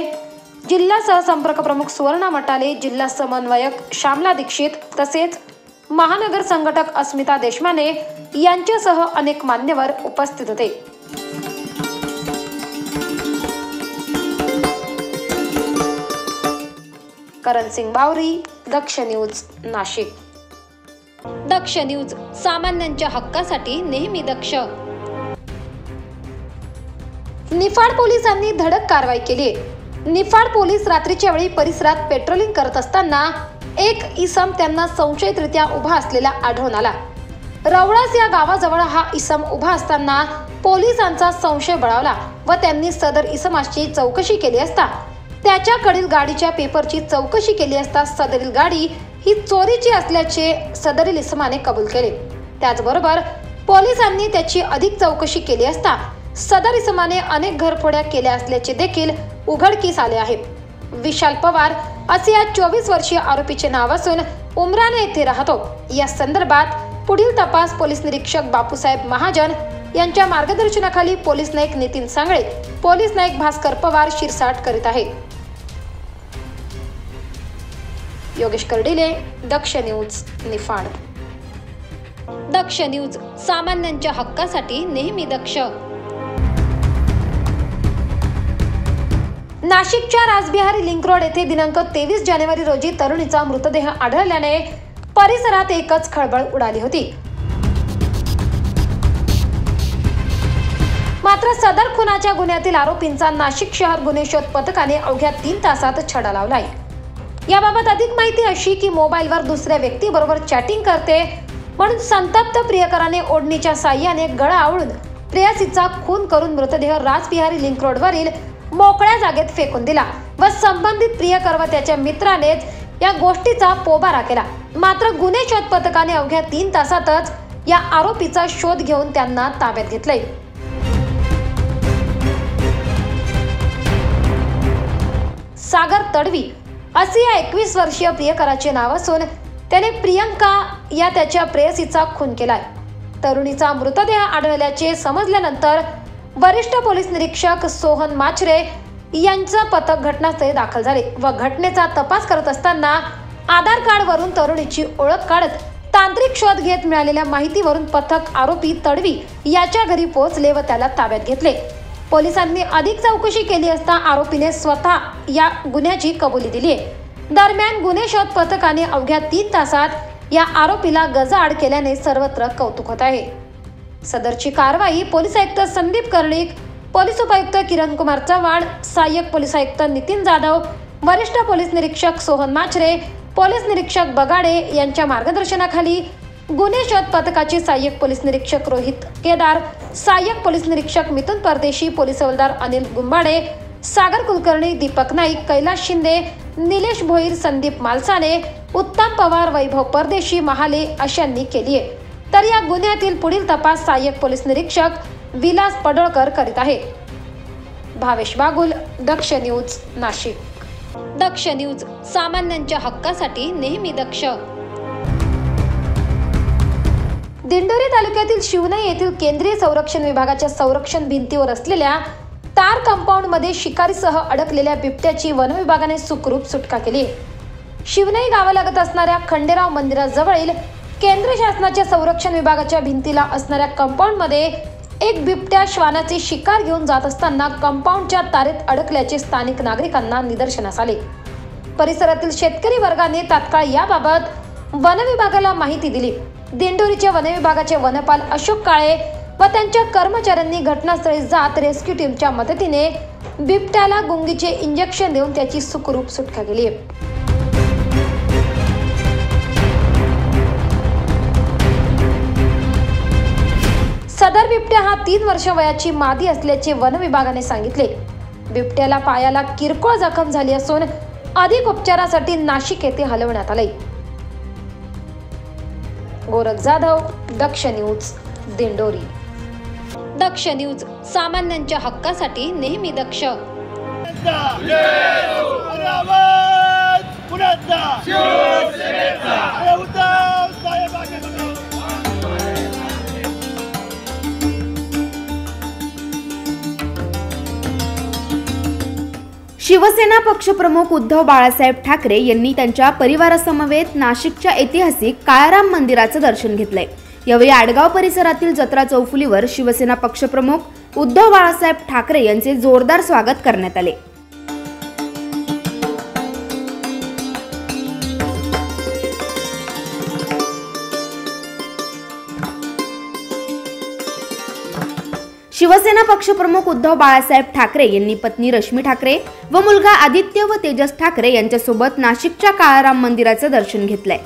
Speaker 1: जिल्हा सहसंपर्क प्रमुख सुवर्णा मटाले, जिल्हा समन्वयक श्यामला दीक्षित तसेच महानगर संघटक अस्मिता देशमाने यांच्यासह अनेक मान्यवर उपस्थित होते। करण सिंग बावरी, दक्ष न्यूज, नाशिक। दक्ष न्यूज, सामान्यांच्या हक्कासाठी नेहमी दक्ष। निफाड पोलिसांनी धडक कारवाई केली। निफाड पोलीस रात्रीच्या वेळी परिसरात पेट्रोलिंग करत असताना एक इसम त्यांना संशयितरित्या उभा असलेला आढळून आला। रवळास या गावाजवळ हा इसम उभा असताना पोलिसांचा संशय बळावला व त्यांनी सदर इसमाची चौकशी केली असता त्याच्याकडील गाडीच्या पेपरची चौकशी केली असता सदरील गाडी ही चोरीची असल्याचे सदरील इसमाने कबूल केले। त्याचबरोबर पोलिसांनी त्याची अधिक चौकशी केली असता सदर इसमाने अनेक घरफोड्या केल्या असल्याचे देखील उघडकीस आले आहे। विशाल पवार असे या 24 वर्षीय आरोपीचे नाव असून उमराणे येथे राहतो। या संदर्भात पुढील तपास पोलीस निरीक्षक बापूसाहेब महाजन यांच्या मार्गदर्शनाखाली पोलीस नाईक नितीन सांगळे, पोलीस नाईक भास्कर पवार शिरसाट करीत आहे। योगेश कर्डिले, दक्ष न्यूज, निफाड। दक्ष न्यूज, सामान्यांच्या हक्कासाठी नेहमी दक्ष। नाशिकच्या राजबिहारी लिंक रोड येथे दिनांक 23 जानेवारी रोजी तरुणीचा मृतदेह आढळल्याने परिसरात एकच खळबळ उडाली होती। मात्र सदर खुनाच्या गुन्ह्यातील आरोपींचा नाशिक शहर गुन्हे शोध पथकाने अवघ्या 3 तासात छडा लावलाय। याबाबत अधिक माहिती अशी की मोबाईलवर दुसऱ्या व्यक्तीबरोबर चॅटिंग करते म्हणून संतप्त प्रियकराने ओढणीच्या साह्याने गळा आवळून प्रेयसीचा खून करून मृतदेह राजबिहारी लिंक रोडवरील मोकळ्या जागेत फेकून दिला व संबंधित प्रियकर व त्याच्या मित्रानेच या गोष्टीचा पोबारा केला। मात्र गुन्हे शोध पथकाने अवघ्या 3 तासातच या आरोपीचा शोध घेऊन त्यांना ताब्यात घेतले। सागर तडवी असे या 21 वर्षीय प्रियकराचे नाव असून त्याने प्रियंका या त्याच्या प्रेयसीचा खून केलाय। तरुणीचा मृतदेह आढळल्याचे समजल्यानंतर वरिष्ठ पोलीस निरीक्षक सोहन माचरे यांचा पथक घटनास्थळी दाखल झाले व घटनेचा तपास करत असताना आधार कार्ड वरून तरुणीची ओळख काढत तांत्रिक शोध घेत मिळालेल्या माहितीवरून पथक आरोपी तडवी याच्या घरी पोहोचले व त्याला ताब्यात घेतले। पोलिसांनी अधिक चौकशी केली असता आरोपीने स्वतः या गुन्ह्याची कबुली दिली आहे। दरम्यान गुन्हे शोध पथकाने अवघ्या 3 तासात या आरोपीला गजाआड केल्याने सर्वत्र कौतुक होत आहे। सदरची कारवाई पोलीस आयुक्त संदीप कर्णिक, पोलीस उपायुक्त किरण कुमार चव्हाण, सहाय्यक पोलीस आयुक्त नितीन जाधव, वरिष्ठ पोलीस निरीक्षक सोहन माचरे, पोलीस निरीक्षक बगाडे यांच्या मार्गदर्शनाखाली गुन्हे शोध पथकाचे सहाय्यक पोलीस निरीक्षक रोहित केदार, सहाय्यक पोलीस निरीक्षक मिथुन परदेशी, पोलीस हवालदार अनिल गुंबाडे, सागर कुलकर्णी, दीपक नाईक, कैलाश शिंदे, निलेश भोईर, संदीप मालसाने, उत्तम पवार, वैभव परदेशी, महाले अशांनी केली आहे। तर या गुन्ह्यातील पुढील तपास सहाय्यक पोलीस निरीक्षक विलास पडळकर करीत आहेत। भावेश बागुल, दक्ष न्यूज, नाशिक। दक्ष न्यूज, सामान्यांच्या हक्कासाठी नेहमी दक्ष। दिंडोरी तालुक्यातील शिवनई येथील केंद्रीय संरक्षण विभागाच्या संरक्षण भिंतीवर असलेल्या तार कंपाऊंड मध्ये शिकारीसह अडकलेल्या बिबट्याची वन विभागाने सुखरूप सुटका केली। शिवनई गावालगत असणाऱ्या खंडेराव मंदिराजवळील केंद्र शासनाच्या संरक्षण विभागाच्या भिंतीला असणाऱ्या कंपाऊंड मध्ये एक बिबट्या श्वानाची शिकार घेऊन जात असताना कंपाऊंडच्या तारेत अडकल्याचे स्थानिक नागरिकांना निदर्शनास आले। परिसरातील शेतकरी वर्गाने तात्काळ याबाबत वन विभागाला माहिती दिली। दिंडोरीच्या वन विभागाचे वनपाल अशोक काळे व त्यांच्या कर्मचाऱ्यांनी घटनास्थळी जात रेस्क्यू टीमच्या मदतीने बिबट्याला गुंगीचे इंजेक्शन देऊन त्याची सुखरूप सुटका केली। सदर बिबट्या हा 3 वर्ष वयाची मादी असल्याचे वन विभागाने सांगितले। बिबट्याला पायाला किरकोळ जखम झाली असून अधिक उपचारासाठी नाशिक येथे हलवण्यात आले। गोरख जाधव, दक्ष न्यूज, दिंडोरी। दक्ष न्यूज, सामान्यांच्या हक्कासाठी नेहमी दक्ष।
Speaker 2: शिवसेना पक्षप्रमुख उद्धव बाळासाहेब ठाकरे यांनी त्यांच्या परिवारासमवेत नाशिकच्या ऐतिहासिक काळाराम मंदिराचं दर्शन घेतलंय। यावेळी आडगाव परिसरातील जत्रा चौफुलीवर शिवसेना पक्षप्रमुख उद्धव बाळासाहेब ठाकरे यांचे जोरदार स्वागत करण्यात आले। शिवसेना पक्षप्रमुख उद्धव बाळासाहेब ठाकरे यांनी पत्नी रश्मी ठाकरे व मुलगा आदित्य व तेजस ठाकरे यांच्यासोबत नाशिकच्या काळाराम मंदिराचं दर्शन घेतलंय।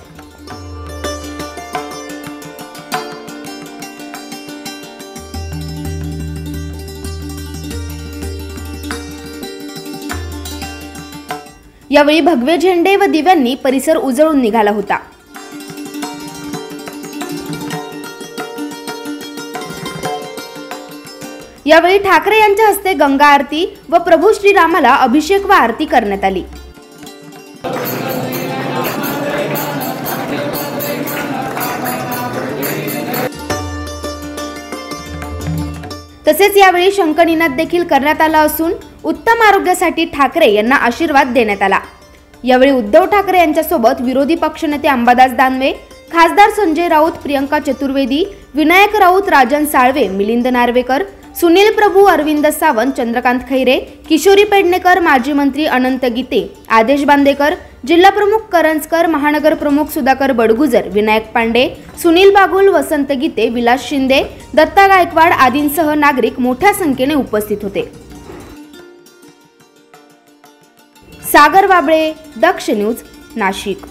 Speaker 2: यावेळी भगवे झेंडे व दिव्यांनी परिसर उजळून निघाला होता। यावेळी ठाकरे यांच्या हस्ते गंगा आरती व प्रभू श्रीरामाला अभिषेक व आरती करण्यात आली। तसेच यावेळी शंखनिनाद देखील करण्यात आला असून उत्तम आरोग्यासाठी ठाकरे यांना आशीर्वाद देण्यात आला। यावेळी उद्धव ठाकरे यांच्यासोबत विरोधी पक्षनेते अंबादास दानवे, खासदार संजय राऊत, प्रियंका चतुर्वेदी, विनायक राऊत, राजन साळवे, मिलिंद नार्वेकर, सुनील प्रभू, अरविंद सावंत, चंद्रकांत खैरे, किशोरी पेडणेकर, माजी मंत्री अनंत गीते, आदेश बांदेकर, जिल्हा प्रमुख करंजकर, महानगर प्रमुख सुधाकर बडगुजर, विनायक पांडे, सुनील बागुल, वसंत गीते, विलास शिंदे, दत्ता गायकवाड आदींसह नागरिक मोठ्या संख्येने उपस्थित होते। सागर वाबळे, दक्ष न्यूज, नाशिक।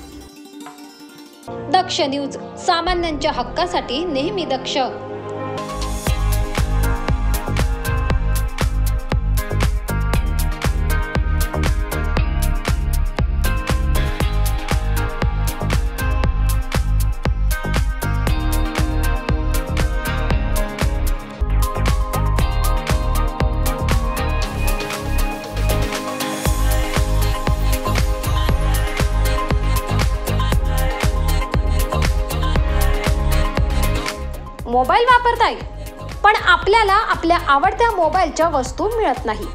Speaker 1: दक्ष न्यूज, सामान्यांच्या हक्कासाठी नेहमी दक्ष। मोबाईल वापरताय, पण आपल्याला आपल्या आवडत्या मोबाईलच्या वस्तू मिळत नाही.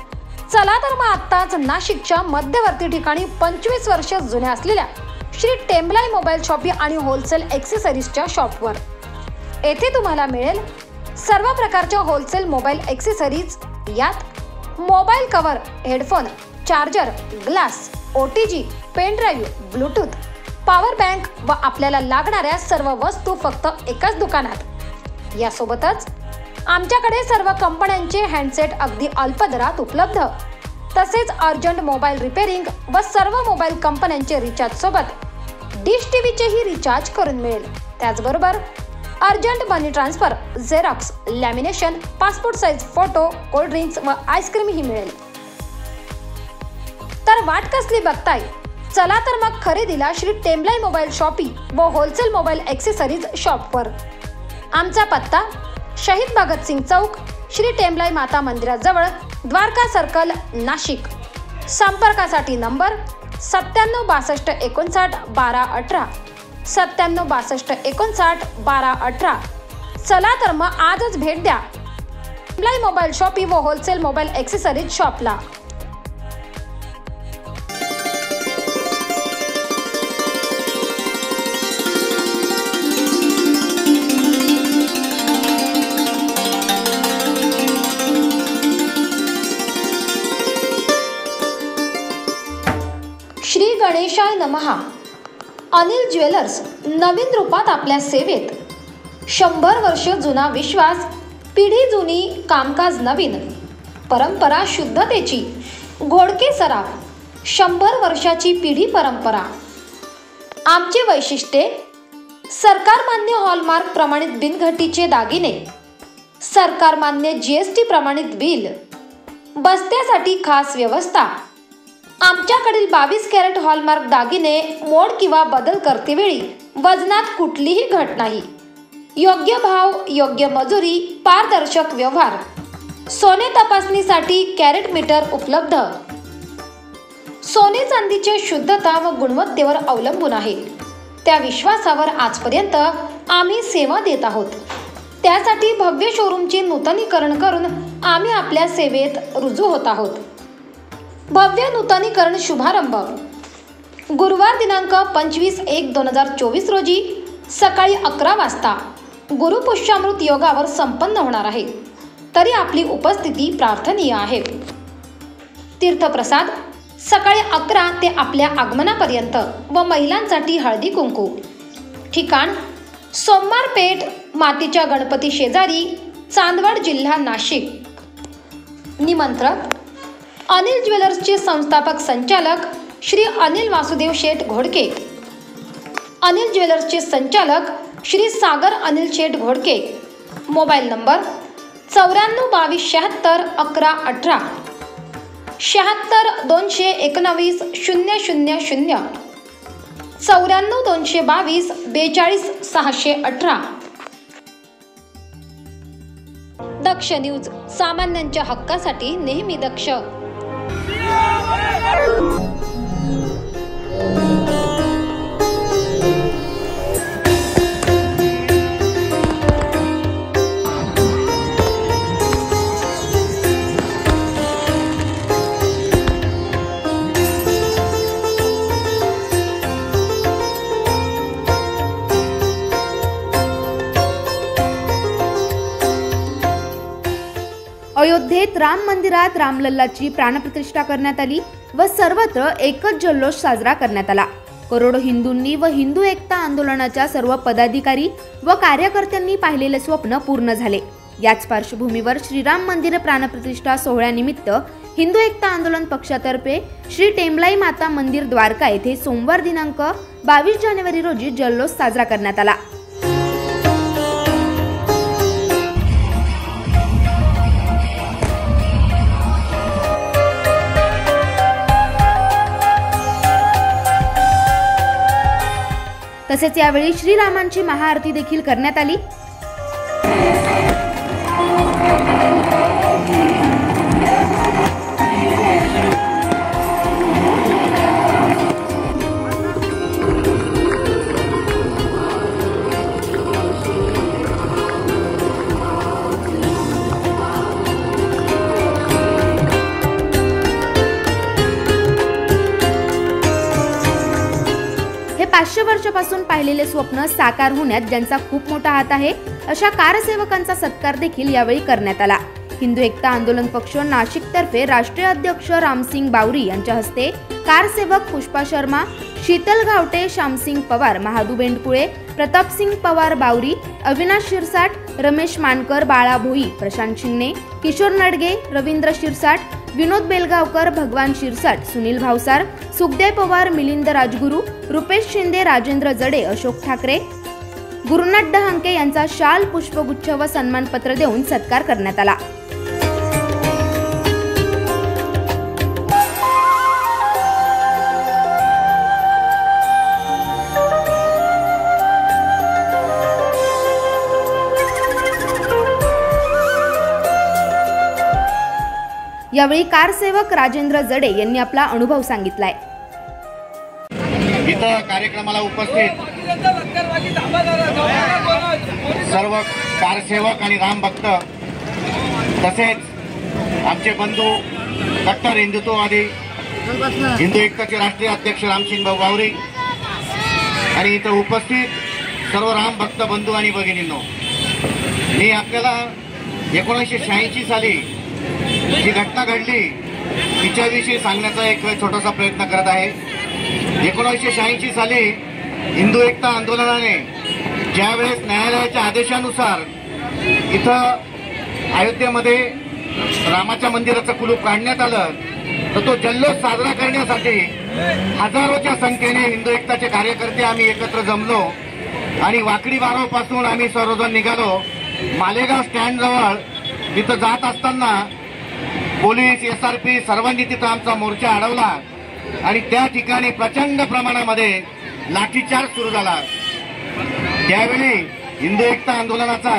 Speaker 1: चला तर मग आत्ताच नाशिकच्या मध्यवर्ती ठिकाणी 25 वर्ष जुन्या असलेल्या श्री टेम्बलाई मोबाईल शॉपी आणि होलसेल ॲक्सेसरीजच्या शॉपवर. येथे तुम्हाला मिळेल सर्व प्रकारच्या होलसेल मोबाईल ॲक्सेसरीज. यात mobile cover, headphone, charger, glass, OTG, pen drive, Bluetooth, power bank व आपल्याला लागणाऱ्या सर्व वस्तू फक्त एकाच दुकानात. यासोबतच आमच्याकडे सर्व कंपन्यांचे हँडसेट अगदी अल्प दरात उपलब्ध. तसेच अर्जंट मोबाईल रिपेअरिंग व सर्व मोबाईल कंपन्यांचे रिचार्ज सोबत डिश टीव्हीचेही रिचार्ज करून मिळेल. त्याचबरोबर urgent money transfer, xerox, lamination, passport size photo, cold drinks व आईस्क्रीमही मिळेल. तर वाट कसली बघताय? चला तर मग खरेदीला श्री टेम्बलाई मोबाईल शॉपी व होलसेल मोबाईल ॲक्सेसरीज शॉपवर. आमचा पत्ता शहीद भगतसिंग चौक, श्री टेम्बलाई माता मंदिराजवळ, द्वारका सर्कल, नाशिक. संपर्कासाठी नंबर 97 62 59 12 18, 97 62 59 12 18. चला तर मग आजच भेट द्या टेम्बलाई मोबाईल शॉपी व होलसेल मोबाईल ॲक्सेसरीज शॉपला. श्री गणेशाय नमहा. अनिल ज्वेलर्स नवीन रूपात आपल्या सेवेत. 100 वर्ष जुना विश्वास, पिढी जुनी, कामकाज नवीन, परंपरा शुद्धतेची, घोडके सराव, 100 वर्षाची पिढी परंपरा. आमचे वैशिष्ट्ये: सरकारमान्य हॉलमार्क प्रमाणित बिनघटीचे दागिने, सरकारमान्य GST प्रमाणित बिल, बस्त्यासाठी खास व्यवस्था. आमच्याकडील 22 कॅरेट हॉलमार्क दागिने मोड किंवा बदल करतेवेळी वजनात कुठलीही घट नाही. योग्य भाव, योग्य मजुरी, पारदर्शक व्यवहार. सोने तपासणीसाठी कॅरेट मीटर उपलब्ध. सोने चांदीचे शुद्धता व गुणवत्तेवर अवलंबून आहे. त्या विश्वासावर आजपर्यंत आम्ही सेवा देत आहोत. त्यासाठी भव्य शोरूमचे नूतनीकरण करून आम्ही आपल्या सेवेत रुजू होत आहोत. भव्य नूतनीकरण शुभारंभ गुरुवार दिनांक 25/1/2024 रोजी सकाळी 11 वाजता गुरुपुष्यामृत योगावर संपन्न होणार आहे. तरी आपली उपस्थिती प्रार्थनीय आहे. तीर्थप्रसाद सकाळी 11 ते आपल्या आगमनापर्यंत व महिलांसाठी हळदी कुंकू. ठिकाण सोमवार पेठ, मातीच्या गणपती शेजारी, चांदवड, जिल्हा नाशिक. निमंत्रक अनिल ज्वेलर्सचे संस्थापक संचालक श्री अनिल वासुदेव शेठ घोडके. अनिल ज्वेलर्सचे संचालक श्री सागर अनिल शेठ घोडके. Mobile number 94 22 76 11 18, 76 219 000, 94 222 42 618. दक्ष न्यूज, सामान्यांच्या हक्कासाठी नेहमी दक्ष.
Speaker 2: अयोध्येत राम मंदिरात रामलल्लाची प्राणप्रतिष्ठा करण्यात आली व सर्वत्र एकच जल्लोष साजरा करण्यात आला. करोडो हिंदूंनी व हिंदू एकता आंदोलनाच्या सर्व पदाधिकारी व कार्यकर्त्यांनी पाहिलेले स्वप्न पूर्ण झाले. याच पार्श्वभूमीवर श्रीराम मंदिर प्राणप्रतिष्ठा सोहळ्यानिमित्त हिंदू एकता आंदोलन पक्षातर्फे श्री टेम्बलाई माता मंदिर द्वारका येथे सोमवार दिनांक 22 जानेवारी रोजी जल्लोष साजरा करण्यात आला. तसेच यावेळी श्रीरामांची महाआरती देखील करण्यात आली. 500 वर्षापासून पाहिलेले स्वप्न साकार होण्यात ज्यांचा खूप मोठा हात आहे अशा कारसेवकांचा सत्कार देखील यावेळी करण्यात आला। हिंदू एकता आंदोलन पक्ष नाशिक तर्फे राष्ट्रीय अध्यक्ष रामसिंग बावरी यांच्या हस्ते कारसेवक पुष्पा शर्मा, शीतल घावटे, श्यामसिंग पवार, महादू बेंडकुळे, प्रतापसिंग पवार बावरी, अविनाश शिरसाट, रमेश मानकर, बाळा भोई, प्रशांत शिंगणे, किशोर नडगे, रवींद्र शिरसाट, विनोद बेलगावकर, भगवान शिरसाट, सुनील भावसार, सुखदेव पवार, मिलिंद राजगुरू, रुपेश शिंदे, राजेंद्र जडे, अशोक ठाकरे, गुरुनाथ डहांके यांचा शाल, पुष्पगुच्छ व सन्मानपत्र देऊन सत्कार करण्यात आला। यावेळी कारसेवक राजेंद्र जडे यांनी आपला अनुभव सांगितलाय।
Speaker 3: इथं कार्यक्रमाला उपस्थित सर्व कारसेवक आणि रामभक्त तसेच आमचे बंधू कट्टर हिंदुत्ववादी हिंदू एकताचे राष्ट्रीय अध्यक्ष रामसिंग बावरी आणि इथं उपस्थित सर्व रामभक्त बंधू आणि भगिनींनो, मी आपल्याला 1986 साली जी घटना घडली तिच्याविषयी सांगण्याचा एक छोटासा प्रयत्न करत आहे। 1986 साली हिंदू एकता आंदोलनाने ज्यावेळेस न्यायालयाच्या आदेशानुसार इथं अयोध्येमध्ये रामाच्या मंदिराचं कुलूप काढण्यात आलं, तर तो जल्लोष साजरा करण्यासाठी हजारोच्या संख्येने हिंदू एकताचे कार्यकर्ते आम्ही एकत्र जमलो आणि वाकडी बारापासून आम्ही सर्वजण निघालो। मालेगाव स्टँड जवळ तिथं जात असताना पोलीस, SRP सर्वांनी तिथं आमचा मोर्चा अडवला आणि त्या ठिकाणी प्रचंड प्रमाणामध्ये लाठीचार्ज सुरू झाला। त्यावेळी हिंदू एकता आंदोलनाचा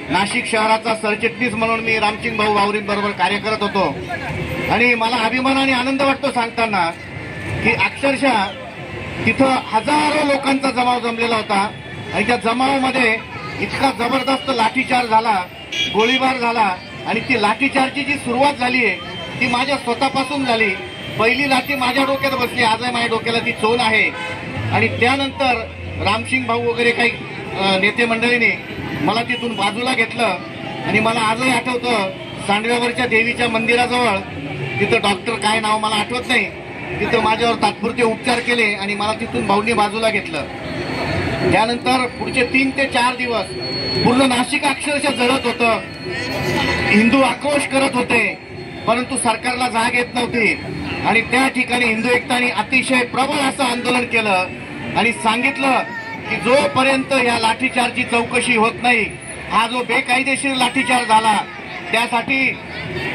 Speaker 3: नाशिक शहराचा सरचिटणीस म्हणून मी रामसिंग भाऊ बावरींबरोबर कार्य करत होतो आणि मला अभिमान आणि आनंद वाटतो सांगताना की अक्षरशः तिथं हजारो लोकांचा जमाव जमलेला होता आणि त्या जमावामध्ये इतका जबरदस्त लाठीचार्ज झाला, गोळीबार झाला आणि ती लाठीचार्जची जी सुरुवात झाली आहे ती माझ्या स्वतःपासून झाली। पहिली लाठी माझ्या डोक्यात बसली, आजही माझ्या डोक्याला ती चोल आहे आणि त्यानंतर रामसिंग भाऊ वगैरे काही नेते मंडळीने मला तिथून बाजूला घेतलं आणि मला आजही आठवतं सांडव्यावरच्या देवीच्या मंदिराजवळ तिथं डॉक्टर काय नाव मला आठवत नाही, तिथं माझ्यावर तात्पुरते उपचार केले आणि मला तिथून भाऊंनी बाजूला घेतलं। त्यानंतर पुढचे 3 ते 4 दिवस पूर्ण नाशिक अक्षरशः जळत होतं, हिंदू आक्रोश करत होते, परंतु सरकारला जाग येत नव्हती आणि त्या ठिकाणी हिंदू एकताने अतिशय प्रबळ असं आंदोलन केलं आणि सांगितलं की जोपर्यंत या लाठीचार्जची चौकशी होत नाही, हा जो बेकायदेशीर लाठीचार्ज झाला त्यासाठी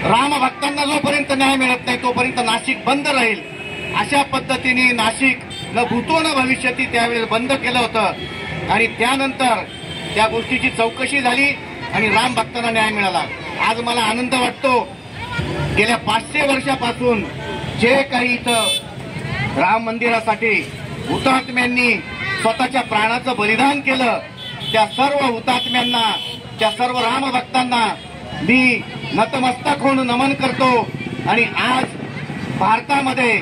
Speaker 3: रामभक्तांना जोपर्यंत न्याय मिळत नाही तोपर्यंत नाशिक बंद राहील। अशा पद्धतीने नाशिक न भूतो न भविष्यती त्यावेळेस बंद केलं होतं आणि त्यानंतर त्या गोष्टीची चौकशी झाली आणि रामभक्तांना न्याय मिळाला। आज मला आनंद वाटतो गेल्या 500 वर्षापासून जे काही इथं राम मंदिरासाठी हुतात्म्यांनी स्वतःच्या प्राणाचं बलिदान केलं त्या सर्व हुतात्म्यांना, त्या सर्व रामभक्तांना मी नतमस्तक होऊन नमन करतो आणि आज भारतामध्ये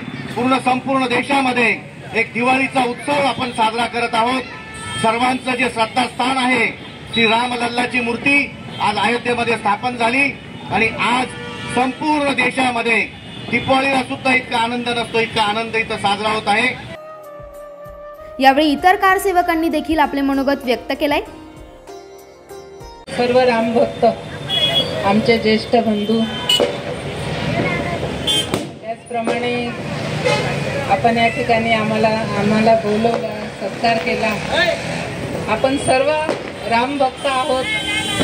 Speaker 3: संपूर्ण देशामध्ये एक दिवाळीचा उत्सव आपण साजरा करत आहोत। सर्वांचं जे श्रद्धास्थान आहे श्री रामलल्लाची मूर्ती आज अयोध्येमध्ये स्थापन झाली आणि आज संपूर्ण देशामध्ये दीपावलीला सुद्धा इतका आनंद नसतो, इतका आनंद इथं साजरा होत आहे।
Speaker 2: यावेळी इतर कारसेवकांनी देखील आपले मनोगत व्यक्त केलंय।
Speaker 4: सर्व रामभक्त आमचे ज्येष्ठ बंधू, त्याचप्रमाणे आपण या ठिकाणी आम्हाला बोलवलं, सत्कार केला। आपण सर्व रामभक्त आहोत,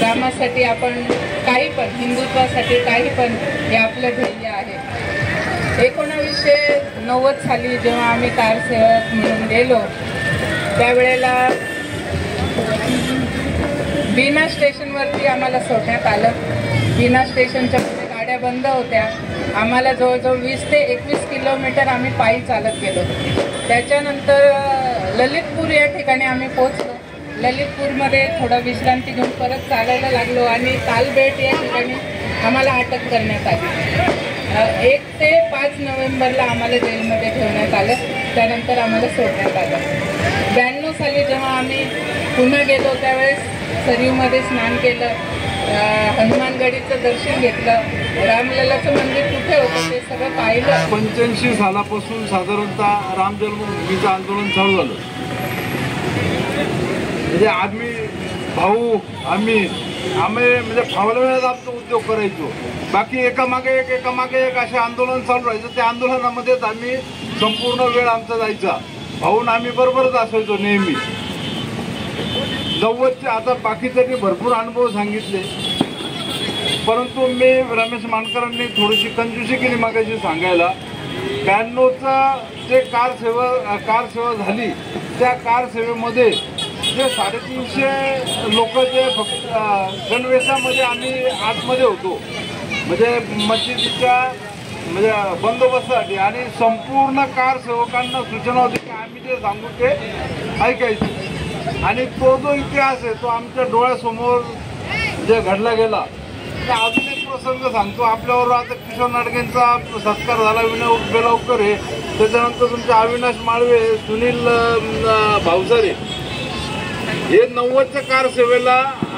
Speaker 4: रामासाठी आपण काही पण, हिंदुत्वासाठी काही पण हे आपलं ध्येय आहे। 1990 साली जेव्हा आम्ही कारसेवक म्हणून गेलो त्यावेळेला बीना स्टेशनवरती आम्हाला सोडण्यात आलं। बीना स्टेशनच्या पुढे गाड्या बंद होत्या, आम्हाला जवळजवळ 20 ते 21 किलोमीटर आम्ही पायी चालत गेलो। त्याच्यानंतर ललितपूर या ठिकाणी आम्ही पोहोचलो। ललितपूरमध्ये थोडा विश्रांती घेऊन परत चालायला लागलो आणि कालबेट या ठिकाणी आम्हाला अटक करण्यात आली। 1 ते 5 नोव्हेंबरला आम्हाला जेलमध्ये ठेवण्यात आलं त्यानंतर आम्हाला सोडण्यात आलं. 92 साली जेव्हा आम्ही पुन्हा गेलो त्यावेळेस सरयूमध्ये स्नान केलं, हनुमानगडीचं दर्शन घेतलं, रामललाचं मंदिर कुठे होतं ते सगळं पाहिलं.
Speaker 5: 85 सालापासून साधारणतः राम जन्मभूमीचं आंदोलन चालू झालं. म्हणजे आम्ही भाऊ आम्ही म्हणजे फावल्या वेळेत आमचा उद्योग करायचो. बाकी एकामागे एक असे आंदोलन चालू राहायचं. त्या आंदोलनामध्येच आम्ही संपूर्ण वेळ आमचा जायचा. भाऊन आम्ही बरोबरच असायचो नेहमी. 90चे आता बाकीचे भरपूर अनुभव सांगितले, परंतु मी रमेश मानकरांनी थोडीशी कंजूसी केली मागाशी सांगायला. 92चा जे कारसेवा झाली त्या कारसेवेमध्ये जे 350 लोक जे फक्त गणवेशामध्ये आम्ही आतमध्ये होतो, म्हणजे मस्जिदीच्या म्हणजे बंदोबस्तासाठी, आणि संपूर्ण कारसेवकांना सूचना होती की आम्ही जे सांगू ते ऐकायचं. आणि तो जो इतिहास आहे तो आमच्या डोळ्यासमोर जे घडला गेला. अजून एक प्रसंग सांगतो. आपल्यावर आता किशोर नाडगेंचा सत्कार झाला, विनय बेलावकर आहे, त्याच्यानंतर तुमचे अविनाश माळवे, सुनील भावसारे, हे 90च्या कारसेवेला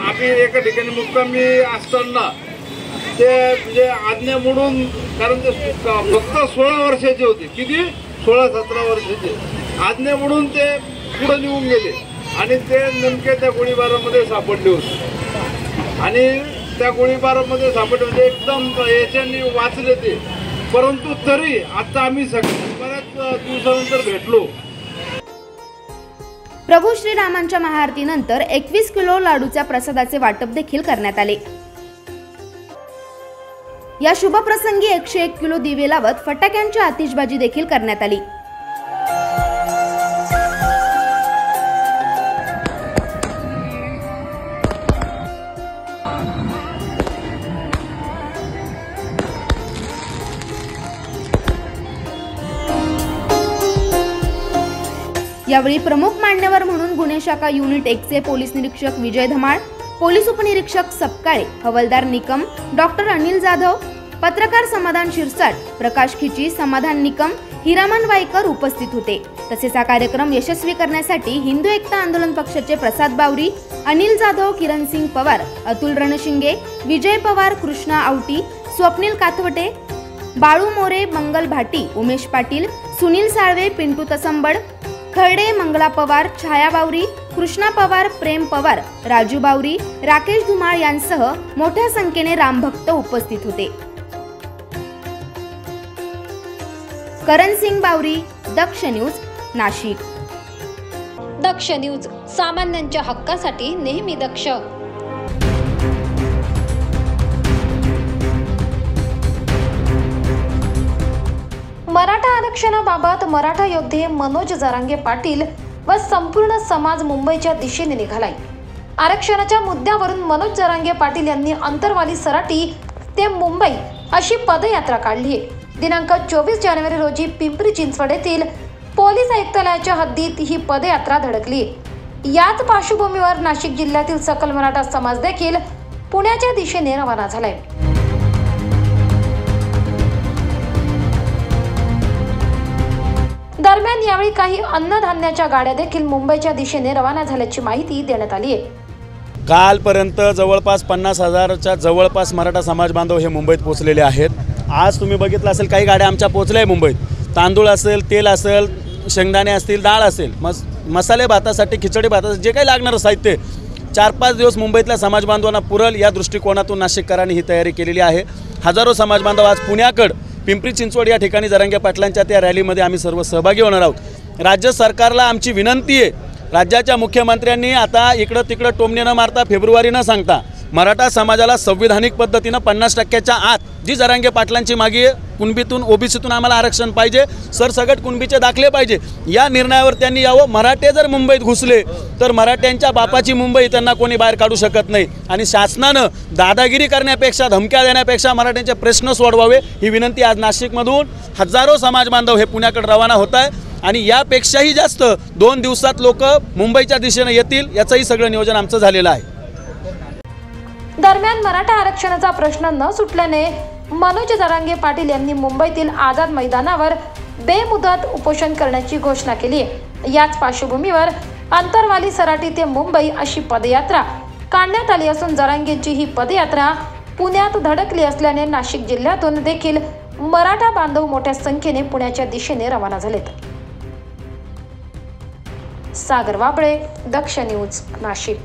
Speaker 5: आम्ही एका ठिकाणी मुक्कामी असताना ते म्हणजे आज्ञा मोडून, कारण ते फक्त 16 वर्षाचे होते, किती 16-17 वर्षाचे, आज्ञा मोडून ते पुढे निघून गेले आणि ते नेमके त्या गोळीबारामध्ये सापडले होते. आणि त्या गोळीबारामध्ये सापडले म्हणजे एकदम याच्याने वाचले ते. परंतु तरी आता आम्ही सगळे बऱ्याच दिवसानंतर भेटलो.
Speaker 2: प्रभू श्रीरामांच्या महाआरतीनंतर 21 किलो लाडूच्या प्रसादाचे वाटप देखील करण्यात आले. या शुभप्रसंगी 101 किलो दिवे लावत फटाक्यांची आतिषबाजी देखील करण्यात आली. यावेळी प्रमुख मान्यवर म्हणून गुन्हे शाखा युनिट 1चे पोलीस निरीक्षक विजय धमाळ, पोलीस उपनिरीक्षक सपकाळे, हवालदार निकम, डॉक्टर अनिल जाधव, पत्रकार समाधान शिरसाट, प्रकाश खिची, समाधान निकम, हिरामन वाईकर उपस्थित होते. तसेच हा कार्यक्रम यशस्वी करण्यासाठी हिंदू एकता आंदोलन पक्षाचे प्रसाद बावरी, अनिल जाधव, किरण सिंग पवार, अतुल रणशिंगे, विजय पवार, कृष्णा आवटी, स्वप्नील काथवटे, बाळू मोरे, मंगल भाटी, उमेश पाटील, सुनील साळवे, पिंटू तसंबड, खर्डे, मंगला पवार, छाया बावरी, कृष्णा पवार, प्रेम पवार, राजू बावरी, राकेश धुमाळ यांसह मोठ्या संख्येने रामभक्त उपस्थित होते. करण सिंग बावरी, दक्ष न्यूज, नाशिक.
Speaker 1: दक्ष न्यूज, सामान्यांच्या हक्कासाठी नेहमी दक्ष. मराठा आरक्षणाबाबत मराठा योद्धे मनोज जरांगे पाटील व संपूर्ण समाज मुंबईच्या दिशेने निघालाय. आरक्षणाच्या मुद्द्यावरून मनोज जरांगे पाटील यांनी अंतरवाली सराटी ते मुंबई अशी पदयात्रा काढली आहे. दिनांक 24 जानेवारी रोजी पिंपरी चिंचवड येथील पोलीस आयुक्तालयाच्या हद्दीत ही पदयात्रा धडकली. याच पार्श्वभूमीवर नाशिक जिल्ह्यातील सकल मराठा समाज देखील पुण्याच्या दिशेने रवाना झालाय. दरम्यान यावेळी काही अन्नधान्याच्या गाड्या देखील मुंबईच्या दिशेने रवाना झाल्याची माहिती देण्यात आली आहे.
Speaker 6: कालपर्यंत जवळपास 50,000च्या जवळपास मराठा समाज बांधव हे मुंबईत पोहोचलेले आहेत. आज तुम्ही बघितलं असेल काही गाड्या आमच्या पोहोचल्या आहे मुंबईत. तांदूळ असेल, तेल असेल, शेंगदाणे असतील, डाळ असेल, मसाले भातासाठी, खिचडी भातासाठी जे काही लागणारं साहित्य 4-5 दिवस मुंबईतल्या समाज बांधवांना पुरल या दृष्टिकोनातून नाशिककरांनी ही तयारी केलेली आहे. हजारो समाज बांधव आज पुण्याकडे पिंपरी चिंचवड या ठिकाणी जरांगे पाटलांच्या त्या रॅलीमध्ये आम्ही सर्व सहभागी होणार आहोत. राज्य सरकारला आमची विनंती आहे, राज्याच्या मुख्यमंत्र्यांनी आता इकडं तिकडं टोमणे न मारता, फेब्रुवारी न सांगता मराठा समाजाला संविधानिक पद्धतीनं 50% आत जी जरांगे पाटलांची मागी आहे, कुणबीतून ओबीसीतून आम्हाला आरक्षण पाहिजे, सरसगट कुणबीचे दाखले पाहिजे, या निर्णयावर त्यांनी यावं. मराठे जर मुंबईत घुसले तर मराठ्यांच्या बापाची मुंबई त्यांना कोणी बाहेर काढू शकत नाही. आणि शासनानं दादागिरी करण्यापेक्षा, धमक्या देण्यापेक्षा मराठ्यांचे प्रश्न सोडवावे ही विनंती आज नाशिकमधून हजारो समाज बांधव हे पुण्याकडे रवाना होत आहे. आणि यापेक्षाही जास्त 2 दिवसात लोक मुंबईच्या दिशेने येतील याचंही सगळं नियोजन आमचं झालेलं आहे.
Speaker 1: दरम्यान मराठा आरक्षणाचा प्रश्न न सुटल्याने मनोज जरांगे पाटील यांनी मुंबईतील आझाद मैदानावर बेमुदत उपोषण करण्याची घोषणा केली आहे। याच पार्श्वभूमीवर अंतरवाली सराटी ते मुंबई अशी पदयात्रा काढण्यात आली असून जरांगेंची ही पदयात्रा पुण्यात धडकली असल्याने नाशिक जिल्ह्यातून देखील मराठा बांधव मोठ्या संख्येने पुण्याच्या दिशेने रवाना झालेत। सागर वाबळे, दक्ष न्यूज, नाशिक।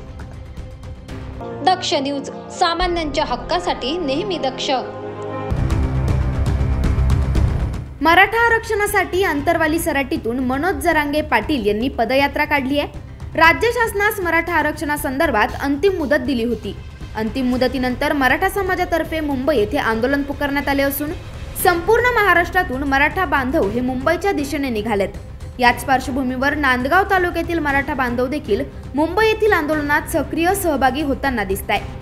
Speaker 1: दक्ष न्यूज, सामान्यांच्या हक्कासाठी नेहमी दक्ष।
Speaker 2: मराठा आरक्षणासाठी अंतरवाली सराटीतून मनोज जरांगे पाटील यांनी पदयात्रा काढली आहे। राज्य शासनास मराठा आरक्षणासंदर्भात अंतिम मुदत दिली होती। अंतिम मुदतीनंतर मराठा समाजातर्फे मुंबई येथे आंदोलन पुकारण्यात आले असून संपूर्ण महाराष्ट्रातून मराठा बांधव हे मुंबईच्या दिशेने निघालेत। याच पार्श्वभूमीवर नांदगाव तालुक्यातील मराठा बांधव देखील मुंबई येथील आंदोलनात सक्रिय सहभागी होताना दिसतायत।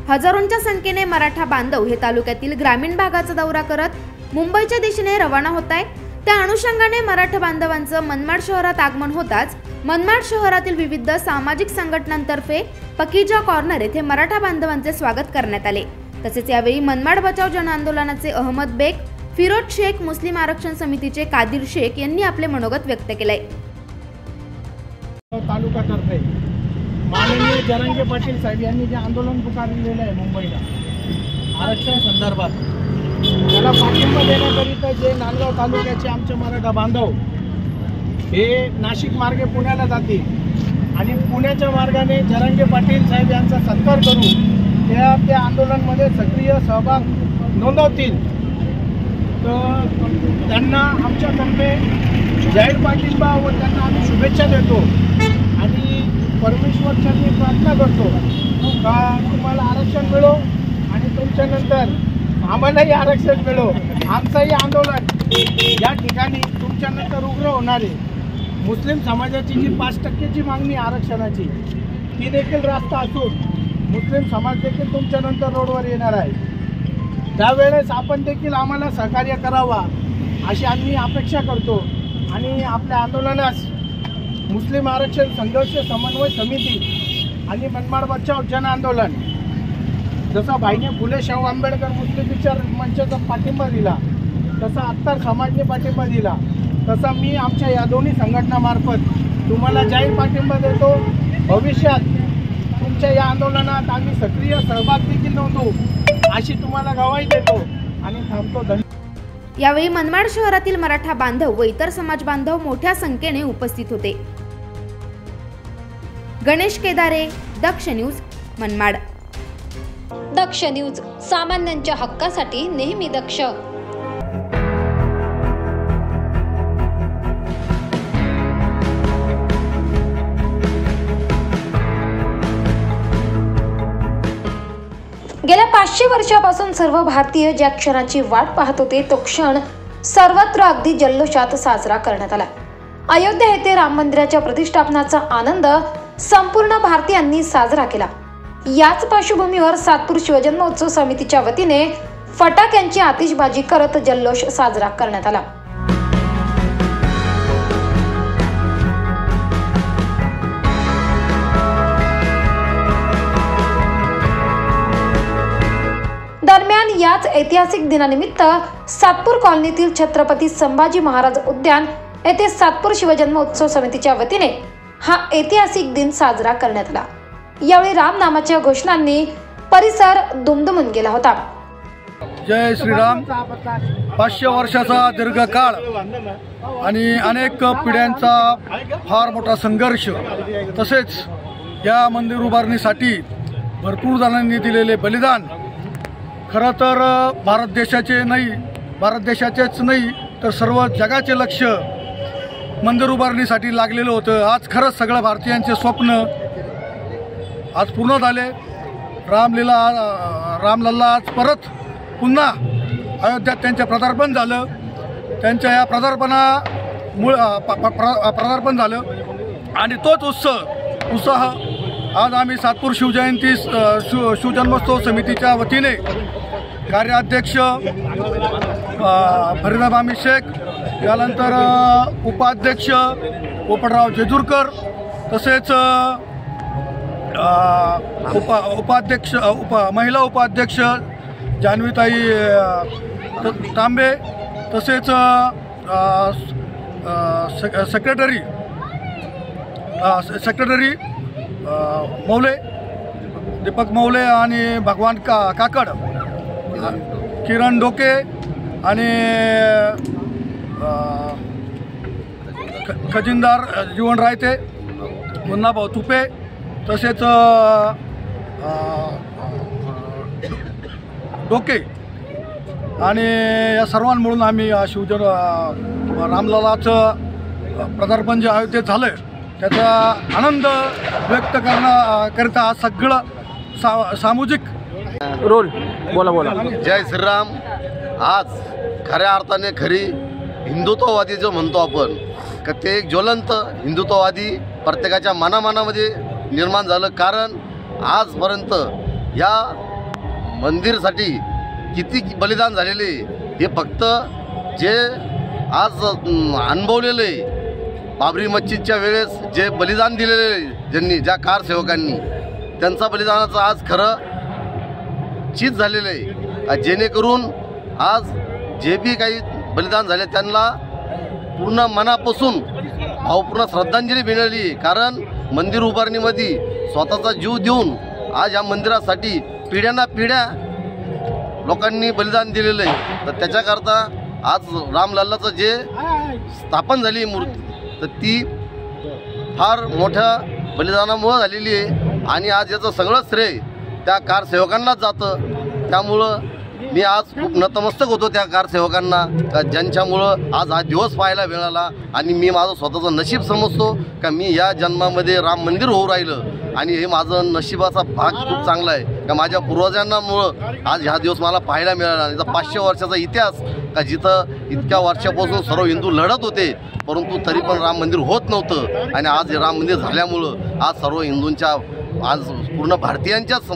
Speaker 2: हजारोंच्या संख्येने मराठा बांधव हे तालुक्यातील ग्रामीण भागाचा दौरा करत मुंबईच्या दिशेने रवाना होत आहेत। त्या अनुषंगाने मराठा बांधवांचं मनमाड शहरात आगमन होताच मनमाड शहरातील विविध सामाजिक संघटनांतर्फे पकीजा कॉर्नर येथे मराठा बांधवांचे स्वागत करण्यात आले। तसेच यावेळी मनमाड बचाव जन आंदोलनाचे अहमद बेग, फिरोज शेख, मुस्लिम आरक्षण समितीचे कादिर शेख यांनी आपले मनोगत व्यक्त केले।
Speaker 7: तालुक्यातर्फे माननीय जरांगे पाटील साहेब यांनी जे आंदोलन पुकारलेलं आहे मुंबईला आरक्षण संदर्भात, त्याला पाठिंबा देण्याकरिता जे नांदगाव तालुक्याचे आमचे मराठा बांधव हे नाशिक मार्गे पुण्याला जातील आणि पुण्याच्या मार्गाने जरांगे पाटील साहेब यांचा सत्कार करून त्या आंदोलनामध्ये सक्रिय सहभाग नोंदवतील, तर त्यांना आमच्यातर्फे जाहीर पाठिंबा व त्यांना आम्ही शुभेच्छा देतो आणि परमेश्वरचरणी प्रार्थना करतो का तुम्हाला आरक्षण मिळो आणि तुमच्यानंतर आम्हालाही आरक्षण मिळो। आमचंही आंदोलन या ठिकाणी तुमच्यानंतर उग्र होणार आहे। मुस्लिम समाजाची जी 5% मागणी आरक्षणाची ती देखील रास्त असून मुस्लिम समाज देखील तुमच्यानंतर रोडवर येणार आहे। त्यावेळेस आपण देखील आम्हाला सहकार्य करावा अशी आम्ही अपेक्षा करतो आणि आपल्या आंदोलनास मुस्लिम आरक्षण संघर्ष समन्वय समिती आणि मनमाड बचाव जन आंदोलन जसा भाईने फुले शाहू आंबेडकर मुस्लिम विचार मंचाचा पाठिंबा दिला, तसा अत्तर समाजने पाठिंबा दिला, तसा मी आमच्या या दोन्ही संघटनामार्फत तुम्हाला जाहीर पाठिंबा देतो। भविष्यात तुमच्या या आंदोलनात आम्ही सक्रिय सहभाग देखील नोंदवू अशी तुम्हाला ग्वाही देतो आणि थांबतो। धन्यवाद।
Speaker 2: यावेळी मनमाड शहरातील मराठा बांधव व इतर समाज बांधव मोठ्या संख्येने उपस्थित होते। गणेश केदारे, दक्ष न्यूज, मनमाड।
Speaker 1: दक्ष न्यूज, सामान्यांच्या हक्कासाठी नेहमी दक्ष। गेल्या 500 वर्षापासून सर्व भारतीय ज्या क्षणाची वाट पाहत होते तो क्षण सर्वत्र अगदी जल्लोषात साजरा करण्यात आला। अयोध्या येथे राम मंदिराच्या प्रतिष्ठापनाचा आनंद संपूर्ण भारतीयांनी साजरा केला। याच पार्श्वभूमीवर सातपूर शिवजन्मोत्सव समितीच्या वतीने फटाक्यांची आतिषबाजी करत जल्लोष साजरा करण्यात आला। दरम्यान याच ऐतिहासिक दिनानिमित्त सातपूर कॉलनीतील छत्रपती संभाजी महाराज उद्यान येथे सातपूर शिवजन्मोत्सव समितीच्या वतीने हा ऐतिहासिक दिन साजरा करण्यात आला। यावेळी राम नामाच्या घोषणांनी परिसर दुमदुमून गेला होता।
Speaker 8: जय श्रीराम। 500 वर्षाचा दीर्घकाळ आणि अनेक पिढ्यांचा फार मोठा संघर्ष, तसेच या मंदिर उभारणीसाठी भरपूर जणांनी दिलेले बलिदान खरं तर भारत देशाचेच नाही तर सर्व जगाचे लक्ष मंदिर उभारणीसाठी लागलेलं होतं। आज खरंच सगळ्या भारतीयांचे स्वप्न आज पूर्ण झाले। रामलल्ला आज परत पुन्हा अयोध्यात त्यांचे पदार्पण झालं। त्यांच्या या पदार्पण झालं आणि तोच उत्साह आज आम्ही सातपूर शिवजयंती शिवजन्मोत्सव समितीच्या वतीने कार्याध्यक्ष फरीदाबामी शेख, त्यानंतर उपाध्यक्ष पोपटराव जेजूरकर, तसेच महिला उपाध्यक्ष जान्हवीताई तांबे, तसेच सेक्रेटरी मौले, दीपक मौले आणि भगवान काकड, किरण डोके आणि खजिनदार जीवन रायते, मुन्नाभाऊ तुपे, तसेच डोके आणि या सर्वांमुळून आम्ही शिवजन रामलल्लाचं पदार्पण जे आयोजित झालं त्याचा आनंद व्यक्त करण्याकरिता आज सगळं सामाजिक
Speaker 9: रोल बोला.
Speaker 3: जय श्रीराम. आज खऱ्या अर्थाने खरी हिंदुत्ववादी जो म्हणतो आपण का ते एक ज्वलंत हिंदुत्ववादी प्रत्येकाच्या मनामध्ये निर्माण झालं. कारण आजपर्यंत या मंदिरसाठी किती बलिदान झालेले हे फक्त जे आज अनुभवलेले बाबरी मस्जिदच्या वेळेस जे बलिदान दिलेले ज्यांनी, ज्या कारसेवकांनी, त्यांचा बलिदानाचं आज खरं चीज झालेलं आहे. जेणेकरून आज जे बी काही बलिदान झाले त्यांना पूर्ण मनापासून भावपूर्ण श्रद्धांजली मिळाली. कारण मंदिर उभारणीमध्ये स्वतःचा जीव देऊन आज या मंदिरासाठी पिढ्या लोकांनी बलिदान दिलेलं आहे. तर त्याच्याकरता आज रामलल्लाचं जे स्थापन झाली मूर्ती तर ती फार मोठ्या बलिदानामुळं झालेली आहे आणि आज याचं सगळं श्रेय त्या कारसेवकांनाच जातं. त्यामुळं मी आज खूप नतमस्तक होतो त्या कारसेवकांना का ज्यांच्यामुळं आज हा दिवस पाहायला मिळाला. आणि मी माझं स्वतःचं नशीब समजतो का मी या जन्मामध्ये राम मंदिर होऊ राहिलं आणि हे माझं नशिबाचा भाग खूप चांगला आहे का माझ्या पूर्वजांमुळं आज ह्या दिवस मला पाहायला मिळाला. आणि 500 वर्षाचा इतिहास का जिथं इतक्या वर्षापासून सर्व हिंदू लढत होते परंतु तरी पण राम मंदिर होत नव्हतं. आणि आज हे राम मंदिर झाल्यामुळं आज सर्व हिंदूंच्या, आज पूर्ण भारतीयांच्याच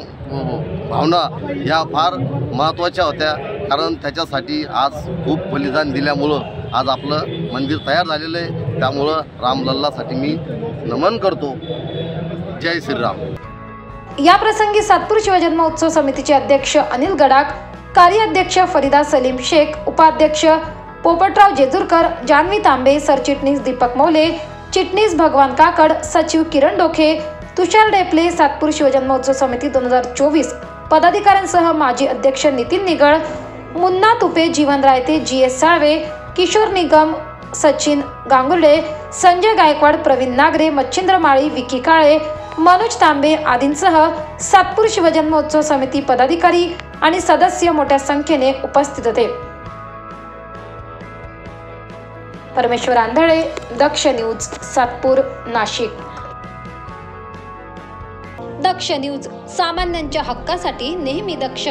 Speaker 3: भावना ह्या फार महत्त्वाच्या होत्या. कारण त्याच्यासाठी आज खूप बलिदान दिल्यामुळं आज आपलं मंदिर तयार झालेलं आहे. त्यामुळं रामलल्लासाठी मी नमन करतो. जय श्रीराम.
Speaker 1: या प्रसंगी सातपूर शिवजन्मोत्सव समितीचे अध्यक्ष अनिल गडाख, कार्याध्यक्ष फरीदा सलीम शेख, उपाध्यक्ष पोपटराव जेजूरकर, जान्हवी तांबे, सरचिटणीस दीपक मौले, चिटणीस भगवान काकड, सचिव किरण डोके, तुषार डेपले, सातपूर शिवजन्मोत्सव समिती 2024 पदाधिकाऱ्यांसह माजी अध्यक्ष नितीन निगळ, मुन्ना तुपे, जीवन रायते, GS साळवे, किशोर निगम, सचिन गांगुर्डे, संजय गायकवाड, प्रवीण नागरे, मच्छिंद्र माळी, विकी काळे, मनोज तांबे आदींसह सातपूर शिवजन्मोत्सव समिती पदाधिकारी आणि सदस्य मोठ्या संख्येने उपस्थित होते. परमेश्वर आंधळे, दक्ष न्यूज, सातपूर, नाशिक. दक्ष न्यूज, सामान्यांच्या हक्कासाठी नेहमी दक्ष.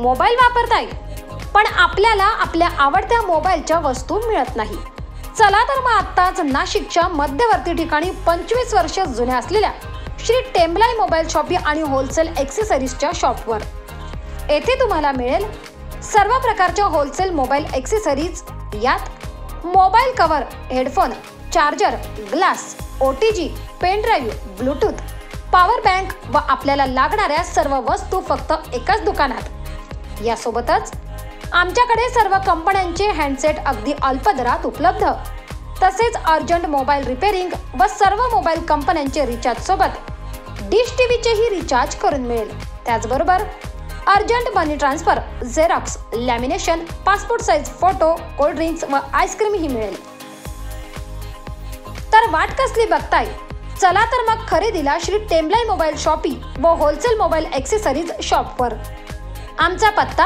Speaker 1: मोबाईल वापरताय पण आपल्याला आपल्या आवडत्या मोबाईलच्या वस्तू मिळत नाही. चला तर मग आत्ताच नाशिकच्या मध्यवर्ती ठिकाणी 25 वर्ष जुन्या असलेल्या श्री टेम्बलाई मोबाईल शॉपी आणि होलसेल ॲक्सेसरीजच्या शॉपवर. येथे तुम्हाला मिळेल सर्व प्रकारच्या होलसेल मोबाईल ॲक्सेसरीज. यात mobile cover, headphone, charger, glass, OTG, pen drive, Bluetooth, power bank व आपल्याला लागणाऱ्या सर्व वस्तू फक्त एकाच दुकानात. यासोबतच आमच्याकडे सर्व कंपन्यांचे हँडसेट अगदी अल्प दरात उपलब्ध. तसेच अर्जंट मोबाईल रिपेअरिंग व सर्व मोबाईल कंपन्यांचे रिचार्ज सोबत डिश टीव्हीचेही रिचार्ज करून मिळेल. त्याचबरोबर urgent money transfer, xerox, lamination, passport size photo, cold drinks व आईस्क्रीमही मिळेल. तर वाट कसली बघताय? चला तर मग खरेदीला श्री टेम्बलाई मोबाईल शॉपी व होलसेल मोबाईल ॲक्सेसरीज शॉपवर. आमचा पत्ता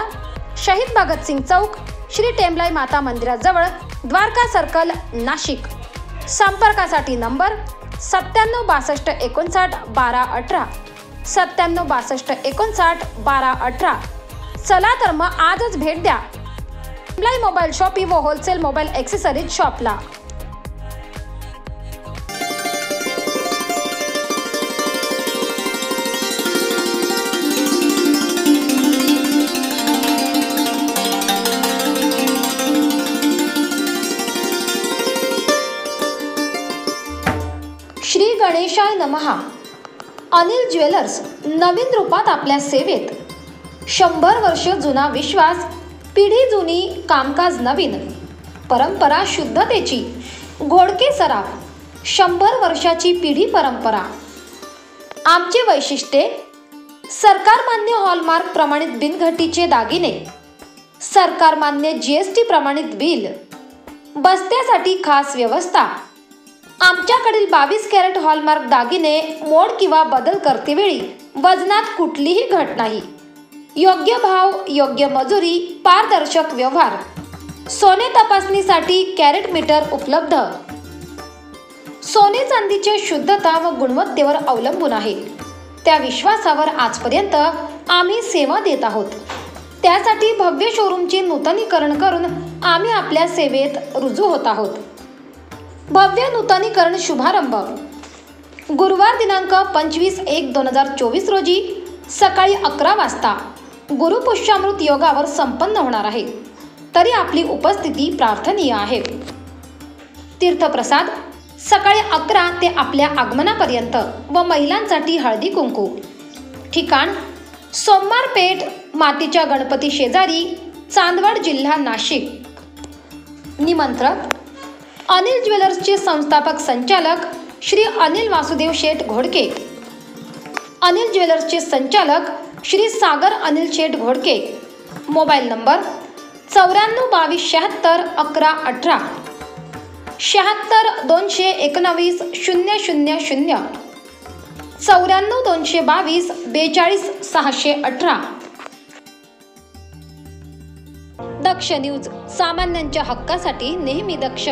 Speaker 1: शहीद भगतसिंग चौक, श्री टेम्बलाई माता मंदिराजवळ, द्वारका सर्कल, नाशिक. संपर्कासाठी नंबर 97 62 59 12 18, 97 62 59 12 18, चला तर मग आजच भेट द्या मोबाईल शॉपी व होलसेल मोबाईल ॲक्सेसरीज शॉपला. श्री गणेशाय नमः. अनिल ज्वेलर्स नवीन रूपात आपल्या सेवेत. 100 वर्ष जुना विश्वास, पिढी जुनी, कामकाज नवीन, परंपरा शुद्धतेची, घोडके सराफ, 100 वर्षाची पिढी परंपरा. आमचे वैशिष्ट्ये: सरकारमान्य हॉलमार्क प्रमाणित बिनघटीचे दागिने, सरकारमान्य GST प्रमाणित बिल, बस्त्यासाठी खास व्यवस्था. आमच्याकडील 22 कॅरेट हॉलमार्क दागिने मोड किंवा बदल करतेवेळी वजनात कुठलीही घट नाही. योग्य भाव, योग्य मजुरी, पारदर्शक व्यवहार. सोने तपासणीसाठी कॅरेट मीटर उपलब्ध. सोने चांदीचे शुद्धता व गुणवत्तेवर अवलंबून आहे. त्या विश्वासावर आजपर्यंत आम्ही सेवा देत आहोत. त्यासाठी भव्य शोरूमचे नूतनीकरण करून आम्ही आपल्या सेवेत रुजू होत आहोत. भव्य नूतनीकरण शुभारंभ गुरुवार दिनांक 25/1/2024 रोजी सकाळी 11 वाजता गुरुपुष्यामृत योगावर संपन्न होणार आहे. तरी आपली उपस्थिती प्रार्थनीय आहे. तीर्थप्रसाद सकाळी 11 ते आपल्या आगमनापर्यंत व महिलांसाठी हळदी कुंकू. ठिकाण: सोमवार पेठ, मातीच्या गणपती शेजारी, चांदवड, जिल्हा नाशिक. निमंत्रक: अनिल ज्वेलर्सचे संस्थापक संचालक श्री अनिल वासुदेव शेठ घोडके. अनिल ज्वेलर्सचे संचालक श्री सागर अनिल शेठ घोडके. Mobile number 94 22 76 11 18, 76 219 000, 94 222 42 618. दक्ष न्यूज, सामान्यांच्या हक्कासाठी नेहमी दक्ष.